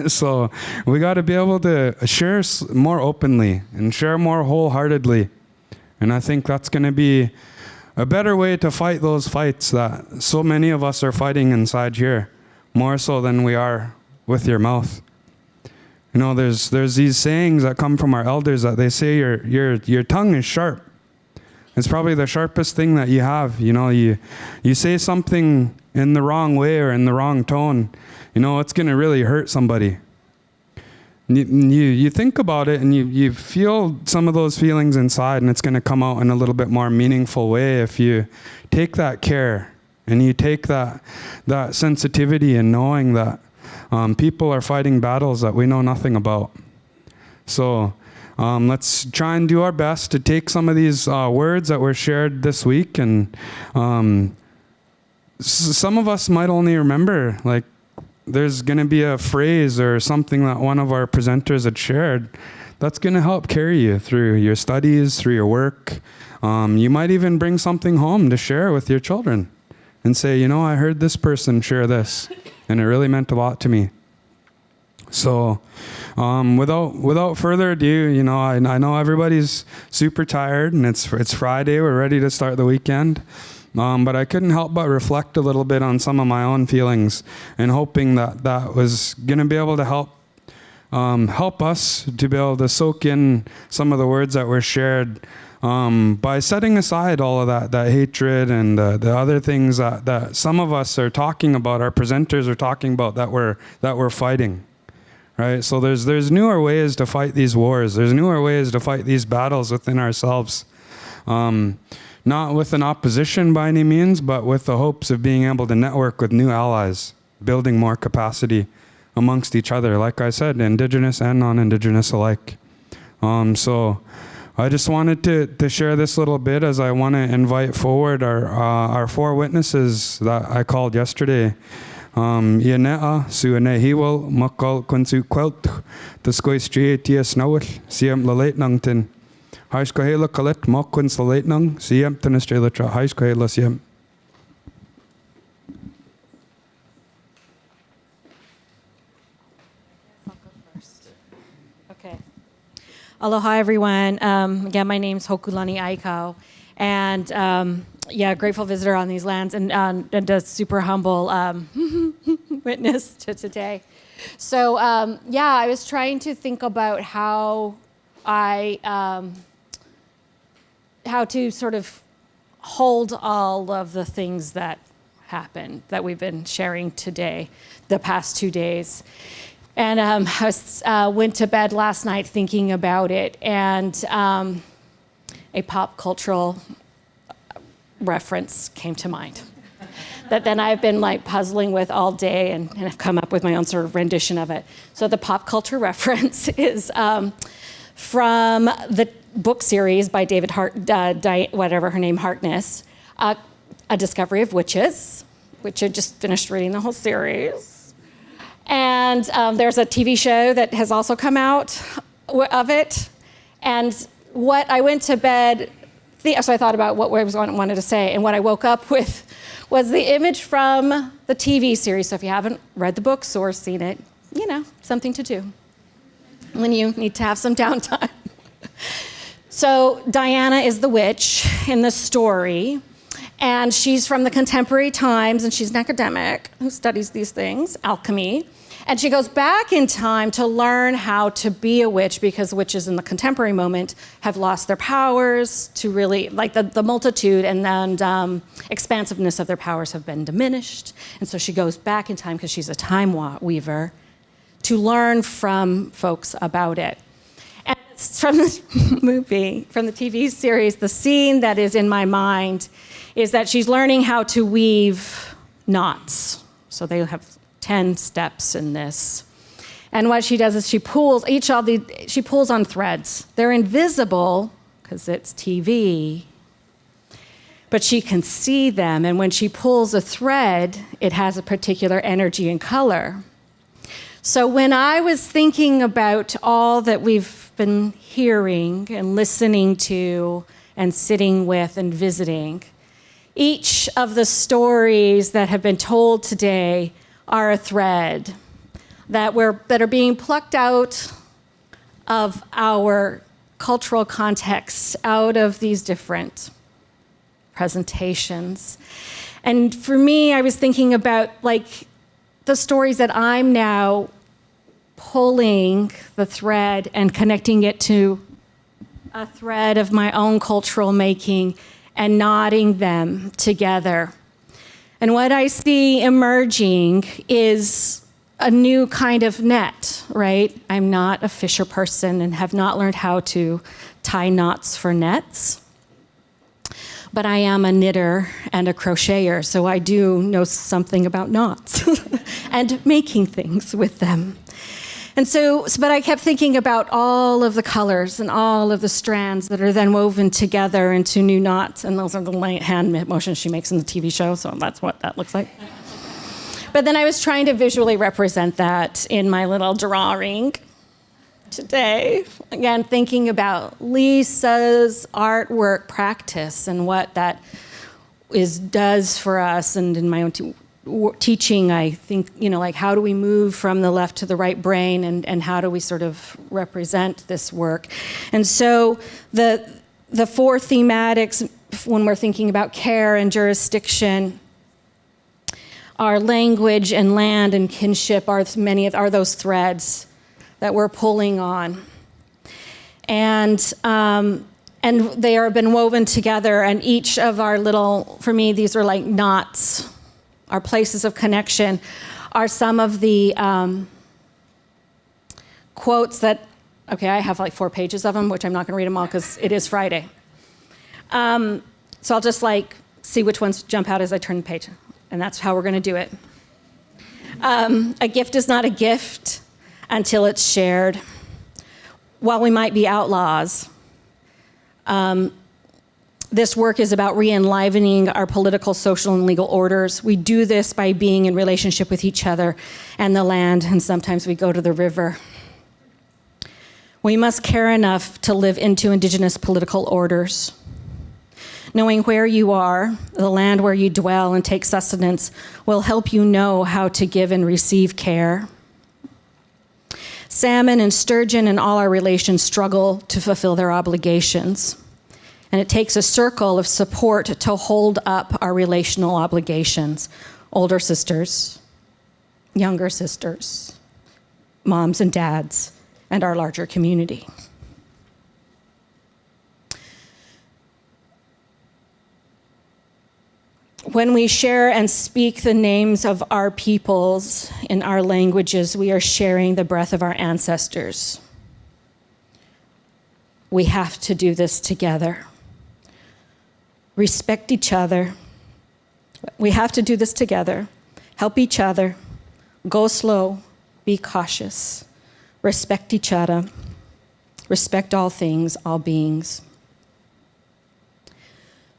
so we got to be able to share more openly and share more wholeheartedly. And I think that's going to be a better way to fight those fights that so many of us are fighting inside here, more so than we are with your mouth. There's these sayings that come from our elders that they say your tongue is sharp. It's probably the sharpest thing that you have. You say something in the wrong way or in the wrong tone, it's going to really hurt somebody. You think about it and you feel some of those feelings inside, and it's going to come out in a little bit more meaningful way if you take that care and you take that sensitivity and knowing that people are fighting battles that we know nothing about. So let's try and do our best to take some of these words that were shared this week, and some of us might only remember, there's going to be a phrase or something that one of our presenters had shared that's going to help carry you through your studies, through your work. You might even bring something home to share with your children and say, I heard this person share this, and it really meant a lot to me. So without further ado, you know, I know everybody's super tired and it's Friday, we're ready to start the weekend. But I couldn't help but reflect a little bit on some of my own feelings and hoping that was going to be able to help us to be able to soak in some of the words that were shared by setting aside all of that hatred and the other things that some of us are talking about, our presenters are talking about that we're fighting. Right? So there's newer ways to fight these wars. There's newer ways to fight these battles within ourselves. Not with an opposition by any means, but with the hopes of being able to network with new allies, building more capacity amongst each other. Like I said, Indigenous and non-Indigenous alike. So I just wanted to share this little bit as I want to invite forward our 4 witnesses that I called yesterday. Ianea suanehiwal makal kunsu kwelt the skoistrie tias nawal siam lalaitnangtin haiskahela kalet makwins lalaitnang siam tanastrelatra haiskahela siam. Okay. Aloha, everyone. Again, my name's Hōkūlani Aikau, and grateful visitor on these lands, and a super humble witness to today. So, I was trying to think about how to sort of hold all of the things that happened that we've been sharing today, the past 2 days. And I went to bed last night thinking about it, and a pop cultural reference came to mind that then I've been like puzzling with all day, and I've come up with my own sort of rendition of it. So the pop culture reference is from the book series by David Harkness, A Discovery of Witches, which I just finished reading the whole series. And there's a TV show that has also come out of it. And what I went to bed, so I thought about what I wanted to say, and what I woke up with was the image from the TV series. So if you haven't read the books or seen it, you know, something to do when you need to have some downtime. So Diana is the witch in the story, and she's from the contemporary times, and she's an academic who studies these things, alchemy. And she goes back in time to learn how to be a witch, because witches in the contemporary moment have lost their powers to really, like the multitude and then expansiveness of their powers have been diminished. And so she goes back in time, because she's a time weaver, to learn from folks about it. And it's from this movie, from the TV series, the scene that is in my mind is that she's learning how to weave knots. So they have 10 steps in this. And what she does is she pulls on threads. They're invisible because it's TV, but she can see them. And when she pulls a thread, it has a particular energy and color. So when I was thinking about all that we've been hearing and listening to and sitting with and visiting, each of the stories that have been told today are a thread that are being plucked out of our cultural context, out of these different presentations. And for me, I was thinking about like the stories that I'm now pulling the thread and connecting it to a thread of my own cultural making and knotting them together. And what I see emerging is a new kind of net, right? I'm not a fisher person and have not learned how to tie knots for nets, but I am a knitter and a crocheter, so I do know something about knots and making things with them. And so, but I kept thinking about all of the colors and all of the strands that are then woven together into new knots, and those are the hand motions she makes in the TV show, so that's what that looks like. But then I was trying to visually represent that in my little drawing today. Again, thinking about Lisa's artwork practice and what that does for us, and in my own teaching, I think, like how do we move from the left to the right brain, and how do we sort of represent this work? And so the 4 thematics when we're thinking about care and jurisdiction are language and land and kinship are those threads that we're pulling on. And they are been woven together, and each of our for me, these are like knots, our places of connection, are some of the quotes that, okay, I have like 4 pages of them, which I'm not going to read them all because it is Friday. So I'll just see which ones jump out as I turn the page, and that's how we're going to do it. A gift is not a gift until it's shared. While we might be outlaws, this work is about re-enlivening our political, social, and legal orders. We do this by being in relationship with each other and the land, and sometimes we go to the river. We must care enough to live into Indigenous political orders. Knowing where you are, the land where you dwell and take sustenance, will help you know how to give and receive care. Salmon and sturgeon and all our relations struggle to fulfill their obligations. And it takes a circle of support to hold up our relational obligations. Older sisters, younger sisters, moms and dads, and our larger community. When we share and speak the names of our peoples in our languages, we are sharing the breath of our ancestors. We have to do this together. Respect each other. We have to do this together. Help each other. Go slow. Be cautious. Respect each other. Respect all things, all beings.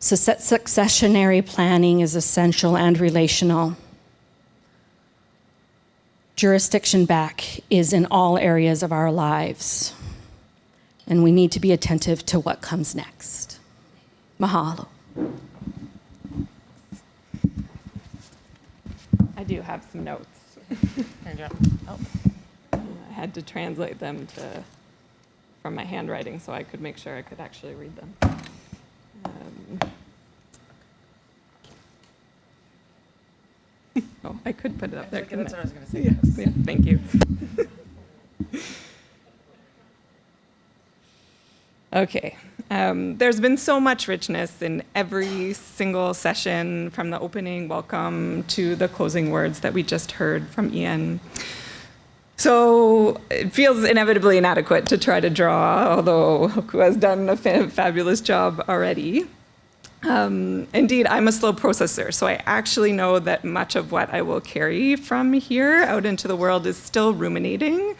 Successionary planning is essential and relational. Jurisdiction back is in all areas of our lives, and we need to be attentive to what comes next. Mahalo. I do have some notes. I had to translate them from my handwriting so I could make sure I could actually read them. Oh, I could put it up there. That's what I was going to say. Yes, yeah, thank you. Okay. There's been so much richness in every single session, from the opening welcome to the closing words that we just heard from Ian. So it feels inevitably inadequate to try to draw, although Hōkū has done a fabulous job already. Indeed, I'm a slow processor, so I actually know that much of what I will carry from here out into the world is still ruminating,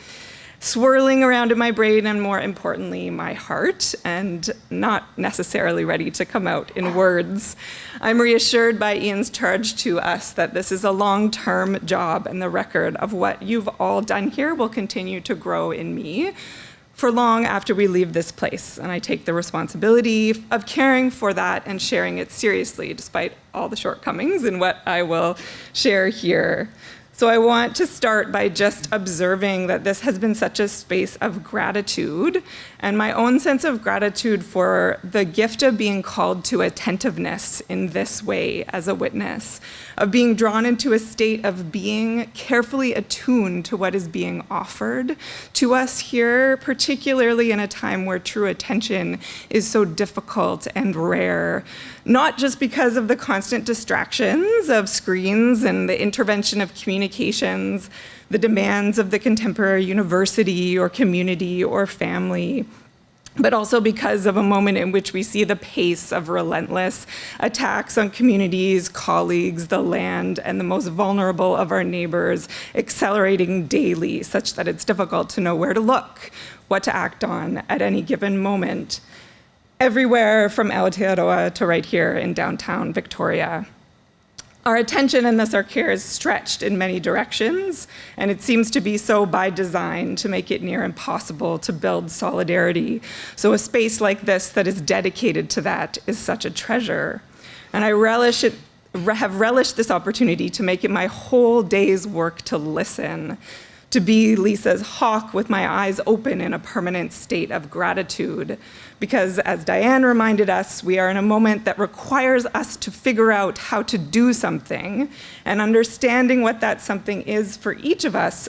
swirling around in my brain, and more importantly, my heart, and not necessarily ready to come out in words. I'm reassured by Ian's charge to us that this is a long-term job, and the record of what you've all done here will continue to grow in me for long after we leave this place. And I take the responsibility of caring for that and sharing it seriously, despite all the shortcomings in what I will share here. So I want to start by just observing that this has been such a space of gratitude, and my own sense of gratitude for the gift of being called to attentiveness in this way as a witness, of being drawn into a state of being carefully attuned to what is being offered to us here, particularly in a time where true attention is so difficult and rare, not just because of the constant distractions of screens and the intervention of communications, the demands of the contemporary university or community or family, but also because of a moment in which we see the pace of relentless attacks on communities, colleagues, the land, and the most vulnerable of our neighbors accelerating daily, such that it's difficult to know where to look, what to act on at any given moment. Everywhere from Aotearoa to right here in downtown Victoria. Our attention and thus our care is stretched in many directions, and it seems to be so by design to make it near impossible to build solidarity. So a space like this that is dedicated to that is such a treasure. And I relish it have relished this opportunity to make it my whole day's work to listen, to be Lisa's hawk with my eyes open in a permanent state of gratitude. Because as Diane reminded us, we are in a moment that requires us to figure out how to do something, and understanding what that something is for each of us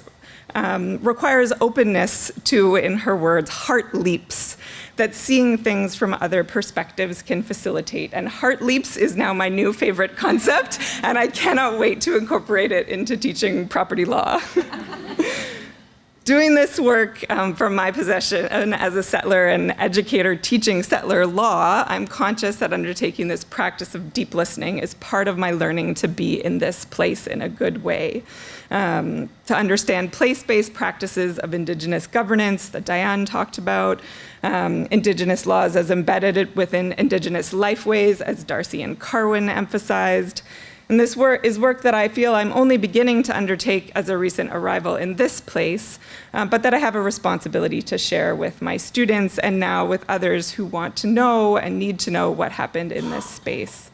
requires openness to, in her words, heart leaps that seeing things from other perspectives can facilitate. And heart leaps is now my new favorite concept, and I cannot wait to incorporate it into teaching property law. Doing this work from my position as a settler and educator teaching settler law, I'm conscious that undertaking this practice of deep listening is part of my learning to be in this place in a good way. To understand place-based practices of Indigenous governance that Diane talked about, Indigenous laws as embedded within Indigenous lifeways, as Darcy and Carwin emphasized. And this work is work that I feel I'm only beginning to undertake as a recent arrival in this place, but that I have a responsibility to share with my students and now with others who want to know and need to know what happened in this space.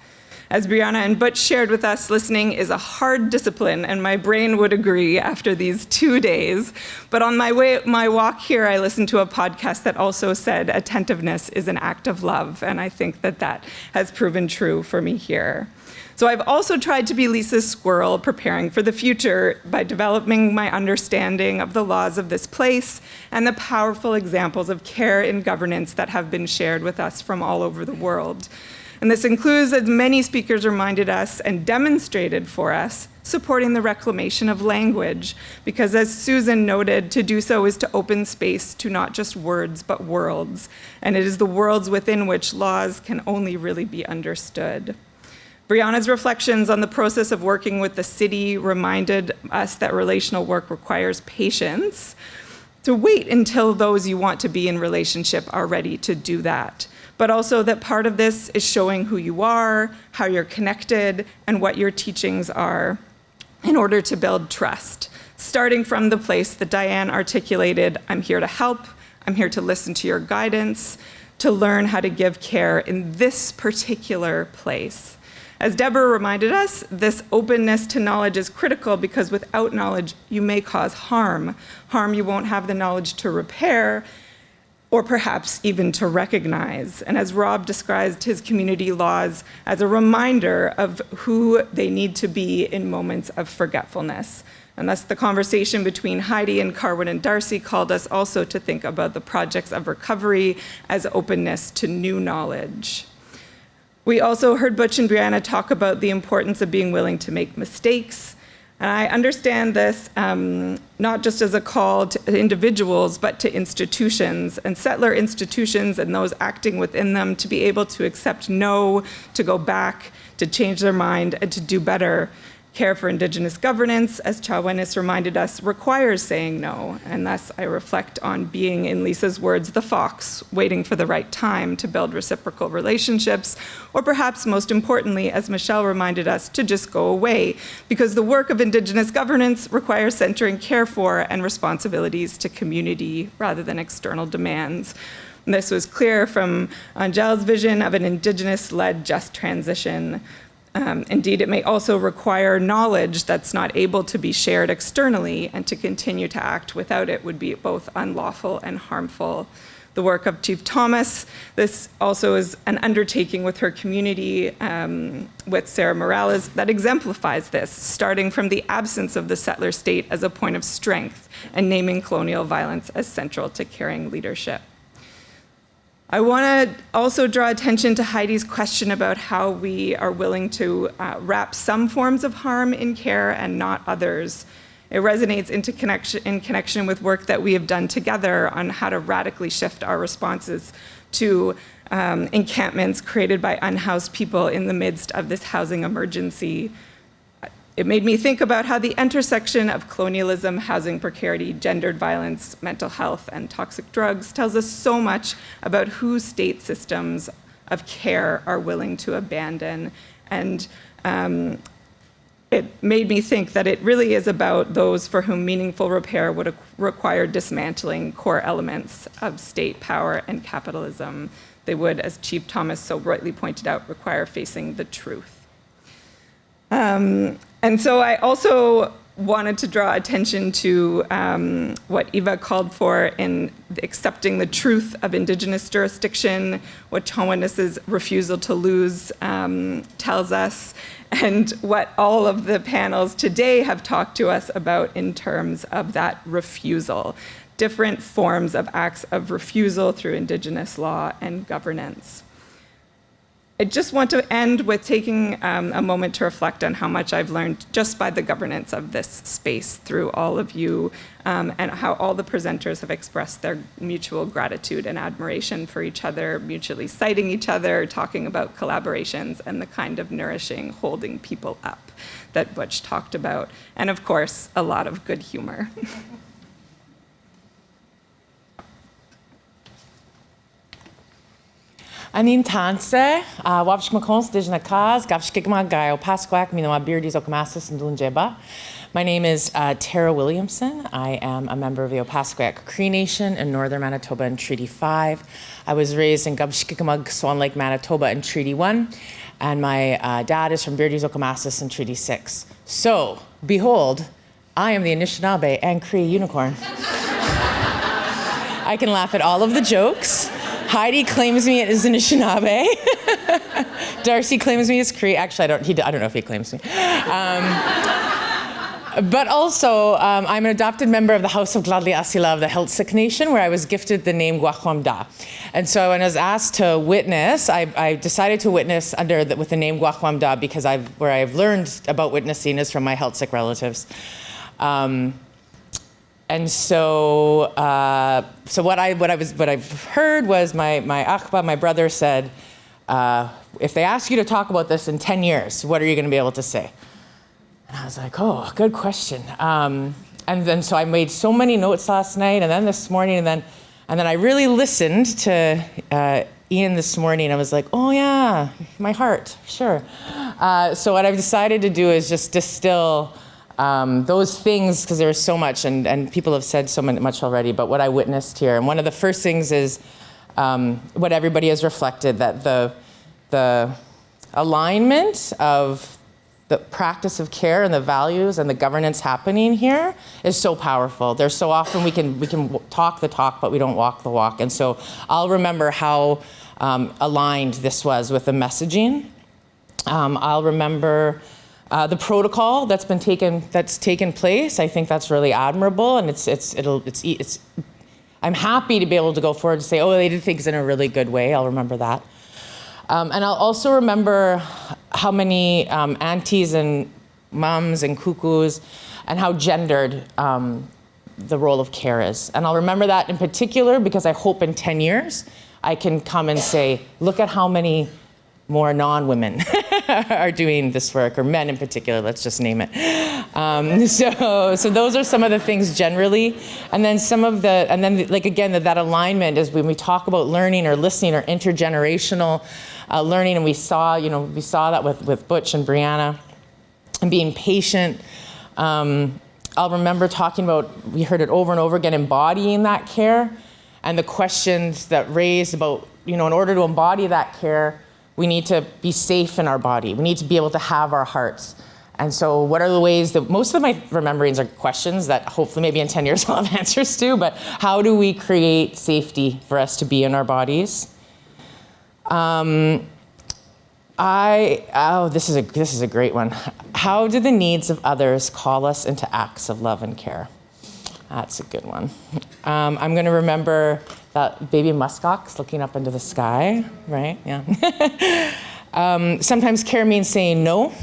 As Brianna and Butch shared with us, listening is a hard discipline, and my brain would agree after these 2 days. But on my walk here, I listened to a podcast that also said attentiveness is an act of love, and I think that has proven true for me here. So I've also tried to be Lisa's squirrel, preparing for the future by developing my understanding of the laws of this place and the powerful examples of care in governance that have been shared with us from all over the world. And this includes, as many speakers reminded us and demonstrated for us, supporting the reclamation of language, because as Susan noted, to do so is to open space to not just words, but worlds. And it is the worlds within which laws can only really be understood. Brianna's reflections on the process of working with the city reminded us that relational work requires patience, to wait until those you want to be in relationship are ready to do that. But also that part of this is showing who you are, how you're connected, and what your teachings are in order to build trust. Starting from the place that Diane articulated, I'm here to help, I'm here to listen to your guidance, to learn how to give care in this particular place. As Deborah reminded us, this openness to knowledge is critical because without knowledge, you may cause harm. Harm you won't have the knowledge to repair, or perhaps even to recognize. And as Rob described his community laws as a reminder of who they need to be in moments of forgetfulness. And thus the conversation between Heidi and Carwin and Darcy called us also to think about the projects of recovery as openness to new knowledge. We also heard Butch and Brianna talk about the importance of being willing to make mistakes. And I understand this not just as a call to individuals, but to institutions and settler institutions and those acting within them to be able to accept no, to go back, to change their mind, and to do better. Care for Indigenous governance, as Chaw-win-is reminded us, requires saying no. And thus I reflect on being, in Lisa's words, the fox, waiting for the right time to build reciprocal relationships, or perhaps most importantly, as Michelle reminded us, to just go away, because the work of Indigenous governance requires centering care for and responsibilities to community rather than external demands. And this was clear from Angele's vision of an Indigenous-led just transition. Indeed, it may also require knowledge that's not able to be shared externally, and to continue to act without it would be both unlawful and harmful. The work of Chief Thomas, this also is an undertaking with her community, with Sarah Morales, that exemplifies this, starting from the absence of the settler state as a point of strength and naming colonial violence as central to caring leadership. I want to also draw attention to Heidi's question about how we are willing to wrap some forms of harm in care and not others. It resonates in connection with work that we have done together on how to radically shift our responses to encampments created by unhoused people in the midst of this housing emergency. It made me think about how the intersection of colonialism, housing precarity, gendered violence, mental health, and toxic drugs tells us so much about who state systems of care are willing to abandon. And it made me think that it really is about those for whom meaningful repair would require dismantling core elements of state power and capitalism. They would, as Chief Thomas so rightly pointed out, require facing the truth. And so I also wanted to draw attention to what Eva called for in accepting the truth of Indigenous jurisdiction, what Chaw-win-is' refusal to lose tells us, and what all of the panels today have talked to us about in terms of that refusal, different forms of acts of refusal through Indigenous law and governance. I just want to end with taking a moment to reflect on how much I've learned just by the governance of this space through all of you, and how all the presenters have expressed their mutual gratitude and admiration for each other, mutually citing each other, talking about collaborations and the kind of nourishing, holding people up that Butch talked about, and of course, a lot of good humor. Anin tanse, wapshmakons dijnakaz, gapshkigma gaio pasquak, minoa beardies okamasis and dunjeba. My name is Tara Williamson. I am a member of the Opaskwayak Cree Nation in northern Manitoba in Treaty 5. I was raised in Gubshkikimug, Swan Lake, Manitoba in Treaty 1, and my dad is from Beardies Okamasis in Treaty 6. So, behold, I am the Anishinaabe and Cree unicorn. I can laugh at all of the jokes. Heidi claims me as Anishinaabe. Darcy claims me as Cree. Actually, I don't know if he claims me. But also, I'm an adopted member of the House of Tłali'ila'ogwa of the Heiltsuk Nation, where I was gifted the name Gwakwamda. And so when I was asked to witness, I decided to witness with the name Gwakwamda because where I've learned about witnessing is from my Heiltsuk relatives. And so, what I've heard was my Akba, my brother, said, if they ask you to talk about this in 10 years, what are you going to be able to say? And I was like, oh, good question. And then so I made so many notes last night, and then this morning, and then I really listened to Ian this morning. I was like, oh yeah, my heart, sure. So what I've decided to do is just distill those things, because there was so much, and people have said so much already, but what I witnessed here. And one of the first things is what everybody has reflected, that the alignment of the practice of care and the values and the governance happening here is so powerful. There's so often we can talk the talk, but we don't walk the walk. And so I'll remember how aligned this was with the messaging. I'll remember the protocol that's taken place. I think that's really admirable, and I'm happy to be able to go forward and say, oh, they did things in a really good way. I'll remember that. And I'll also remember how many aunties and mums and cuckoos and how gendered the role of care is. And I'll remember that in particular because I hope in 10 years I can come and say, look at how many more non-women are doing this work, or men in particular, let's just name it. So those are some of the things generally. And then that alignment is when we talk about learning or listening or intergenerational learning, and we saw that with Butch and Brianna, and being patient. I'll remember talking about, we heard it over and over again, embodying that care, and the questions that raised about, in order to embody that care, we need to be safe in our body. We need to be able to have our hearts. And so what are the ways that, most of my rememberings are questions that hopefully maybe in 10 years I'll have answers to, but how do we create safety for us to be in our bodies? This is a great one. How do the needs of others call us into acts of love and care? That's a good one. I'm gonna remember that baby muskox looking up into the sky, right? Yeah. Sometimes care means saying no.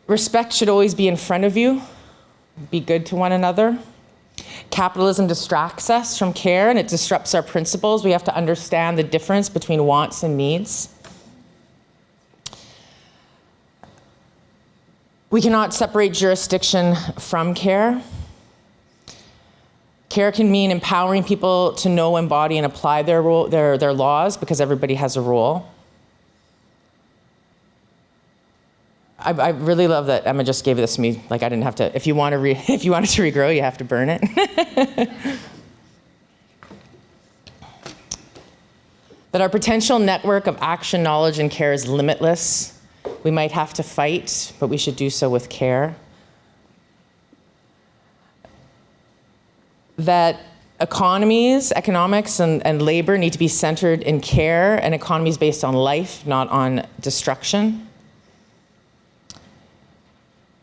Respect should always be in front of you. Be good to one another. Capitalism distracts us from care and it disrupts our principles. We have to understand the difference between wants and needs. We cannot separate jurisdiction from care. Care can mean empowering people to know, embody, and apply their laws, because everybody has a role. I really love that Emma just gave this to me. Like, I didn't have to. If you wanted to regrow, you have to burn it. that our potential network of action, knowledge, and care is limitless. We might have to fight, but we should do so with care. That economics and labor need to be centered in care and economies based on life, not on destruction.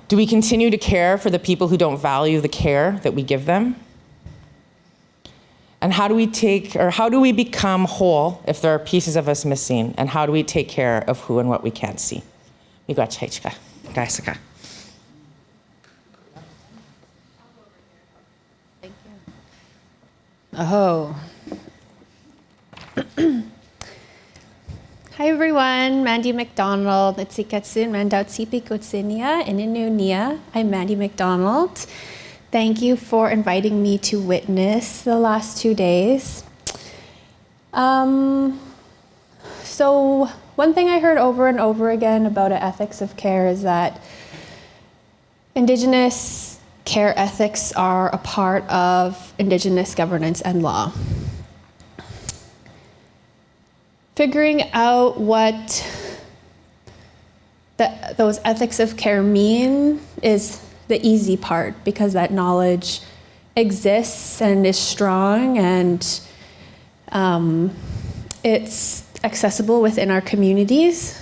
Do we continue to care for the people who don't value the care that we give them? And how do we become whole if there are pieces of us missing? And how do we take care of who and what we can't see? Oh. Hi everyone, Mandee McDonald. Nitsikatsun Mandaut Sipi Kutsinia Ininunia. I'm Mandee McDonald. Thank you for inviting me to witness the last 2 days. So one thing I heard over and over again about ethics of care is that Indigenous care ethics are a part of Indigenous governance and law. Figuring out what those ethics of care mean is the easy part, because that knowledge exists and is strong, and it's accessible within our communities.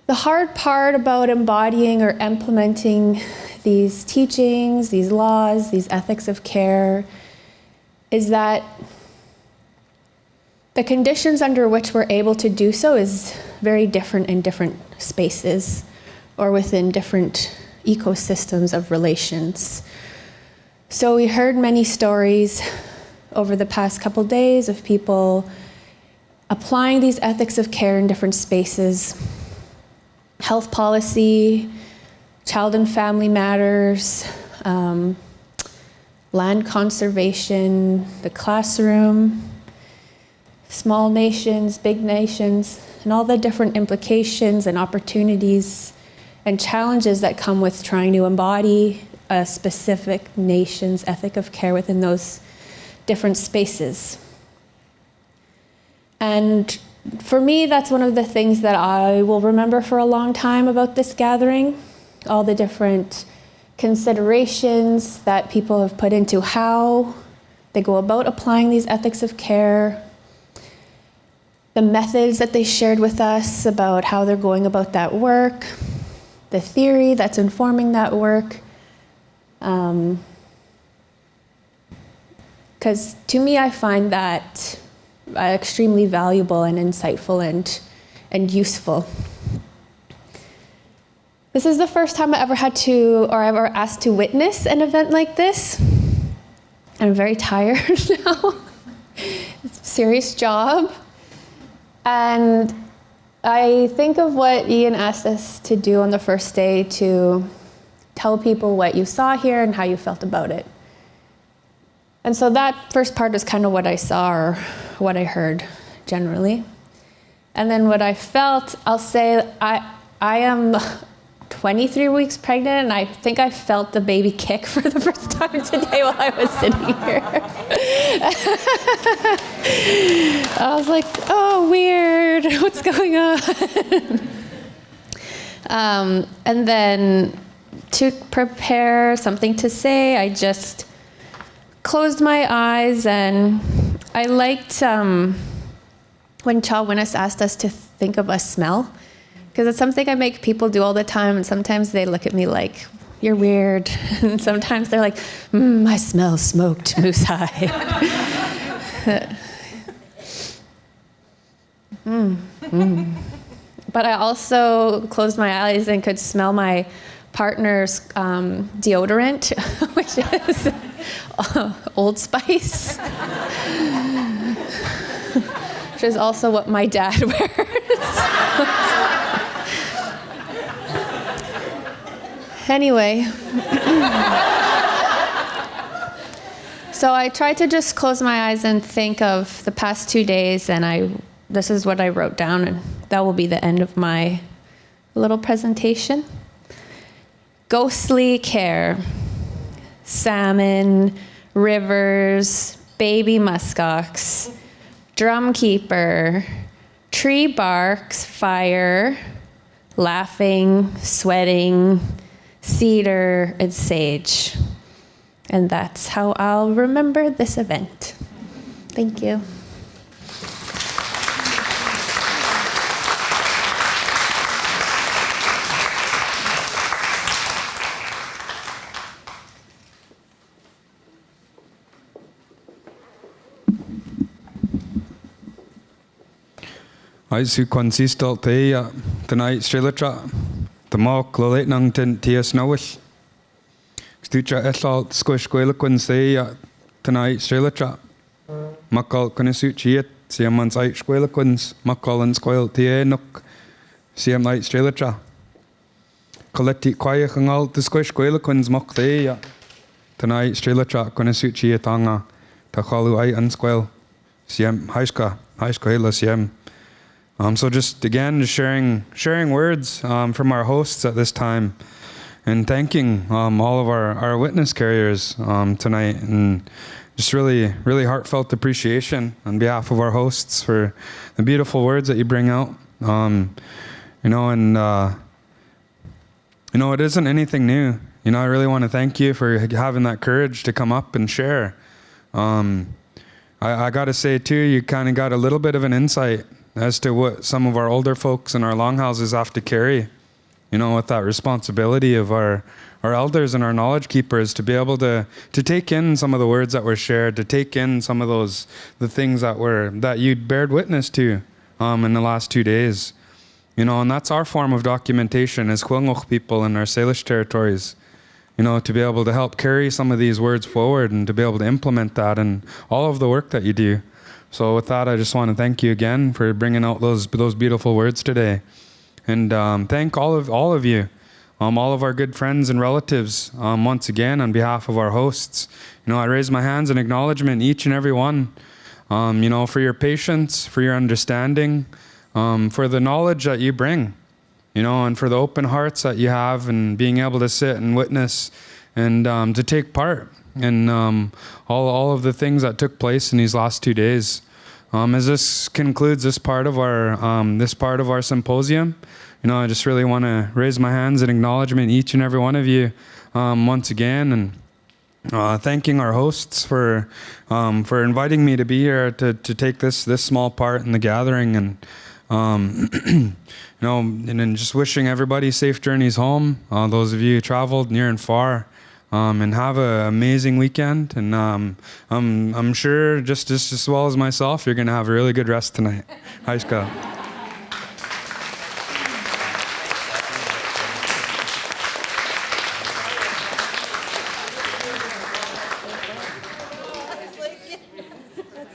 The hard part about embodying or implementing these teachings, these laws, these ethics of care is that the conditions under which we're able to do so is very different in different spaces or within different ecosystems of relations. So we heard many stories over the past couple days of people applying these ethics of care in different spaces. Health policy, child and family matters, land conservation, the classroom, small nations, big nations, and all the different implications and opportunities and challenges that come with trying to embody a specific nation's ethic of care within those different spaces. And for me, that's one of the things that I will remember for a long time about this gathering, all the different considerations that people have put into how they go about applying these ethics of care, the methods that they shared with us about how they're going about that work, the theory that's informing that work. Because to me, I find that extremely valuable and insightful and useful. This is the first time I ever had to, or ever asked to witness an event like this. I'm very tired now. It's a serious job. And I think of what Ian asked us to do on the first day, to tell people what you saw here and how you felt about it. And so that first part is kind of what I saw or what I heard generally. And then what I felt, I'll say I am 23 weeks pregnant, and I think I felt the baby kick for the first time today while I was sitting here. I was like, oh, weird, what's going on? And then to prepare something to say, I just closed my eyes, and I liked when Chaw-win-is asked us to think of a smell, because it's something I make people do all the time, and sometimes they look at me like, you're weird, and sometimes they're like, I smell smoked moose hide. But I also closed my eyes and could smell my partner's deodorant, which is Old Spice, which is also what my dad wears. Anyway, so I tried to just close my eyes and think of the past 2 days, and this is what I wrote down, and that will be the end of my little presentation. Ghostly care, salmon, rivers, baby muskox, drum keeper, tree barks, fire, laughing, sweating, cedar, and sage. And that's how I'll remember this event. Thank you. I su consistel te tonight strelatra the mock lo late nang ten ts nowish stucha ethal squish gwela kun say tonight strelatra makal kunisuchiet siam mans ait squela kuns makal and squel te nok siam light strelatra collecti kwaya hangal the squish gwela kuns mok te tonight strelatra kunisuchiet anga ta khalu ai an squel siam haiska hela siam. So just again, sharing words from our hosts at this time, and thanking all of our witness carriers tonight, and just really heartfelt appreciation on behalf of our hosts for the beautiful words that you bring out. It isn't anything new. I really want to thank you for having that courage to come up and share. I got to say too, you kind of got a little bit of an insight as to what some of our older folks in our longhouses have to carry, with that responsibility of our elders and our knowledge keepers to be able to take in some of the words that were shared, to take in some of the things that you bared witness to in the last 2 days. And that's our form of documentation as Kwangok people in our Salish territories, to be able to help carry some of these words forward and to be able to implement that in all of the work that you do. So with that, I just want to thank you again for bringing out those beautiful words today, and thank all of you, all of our good friends and relatives once again on behalf of our hosts. I raise my hands in acknowledgement, each and every one, for your patience, for your understanding, for the knowledge that you bring, and for the open hearts that you have, and being able to sit and witness and to take part in all of the things that took place in these last 2 days. As this concludes this part of our symposium, I just really want to raise my hands in acknowledgement, each and every one of you, once again, and thanking our hosts for inviting me to be here to take this small part in the gathering, and and then just wishing everybody safe journeys home. Those of you who traveled near and far. And have an amazing weekend, and I'm sure just as well as myself, you're going to have a really good rest tonight. Hi, Scott.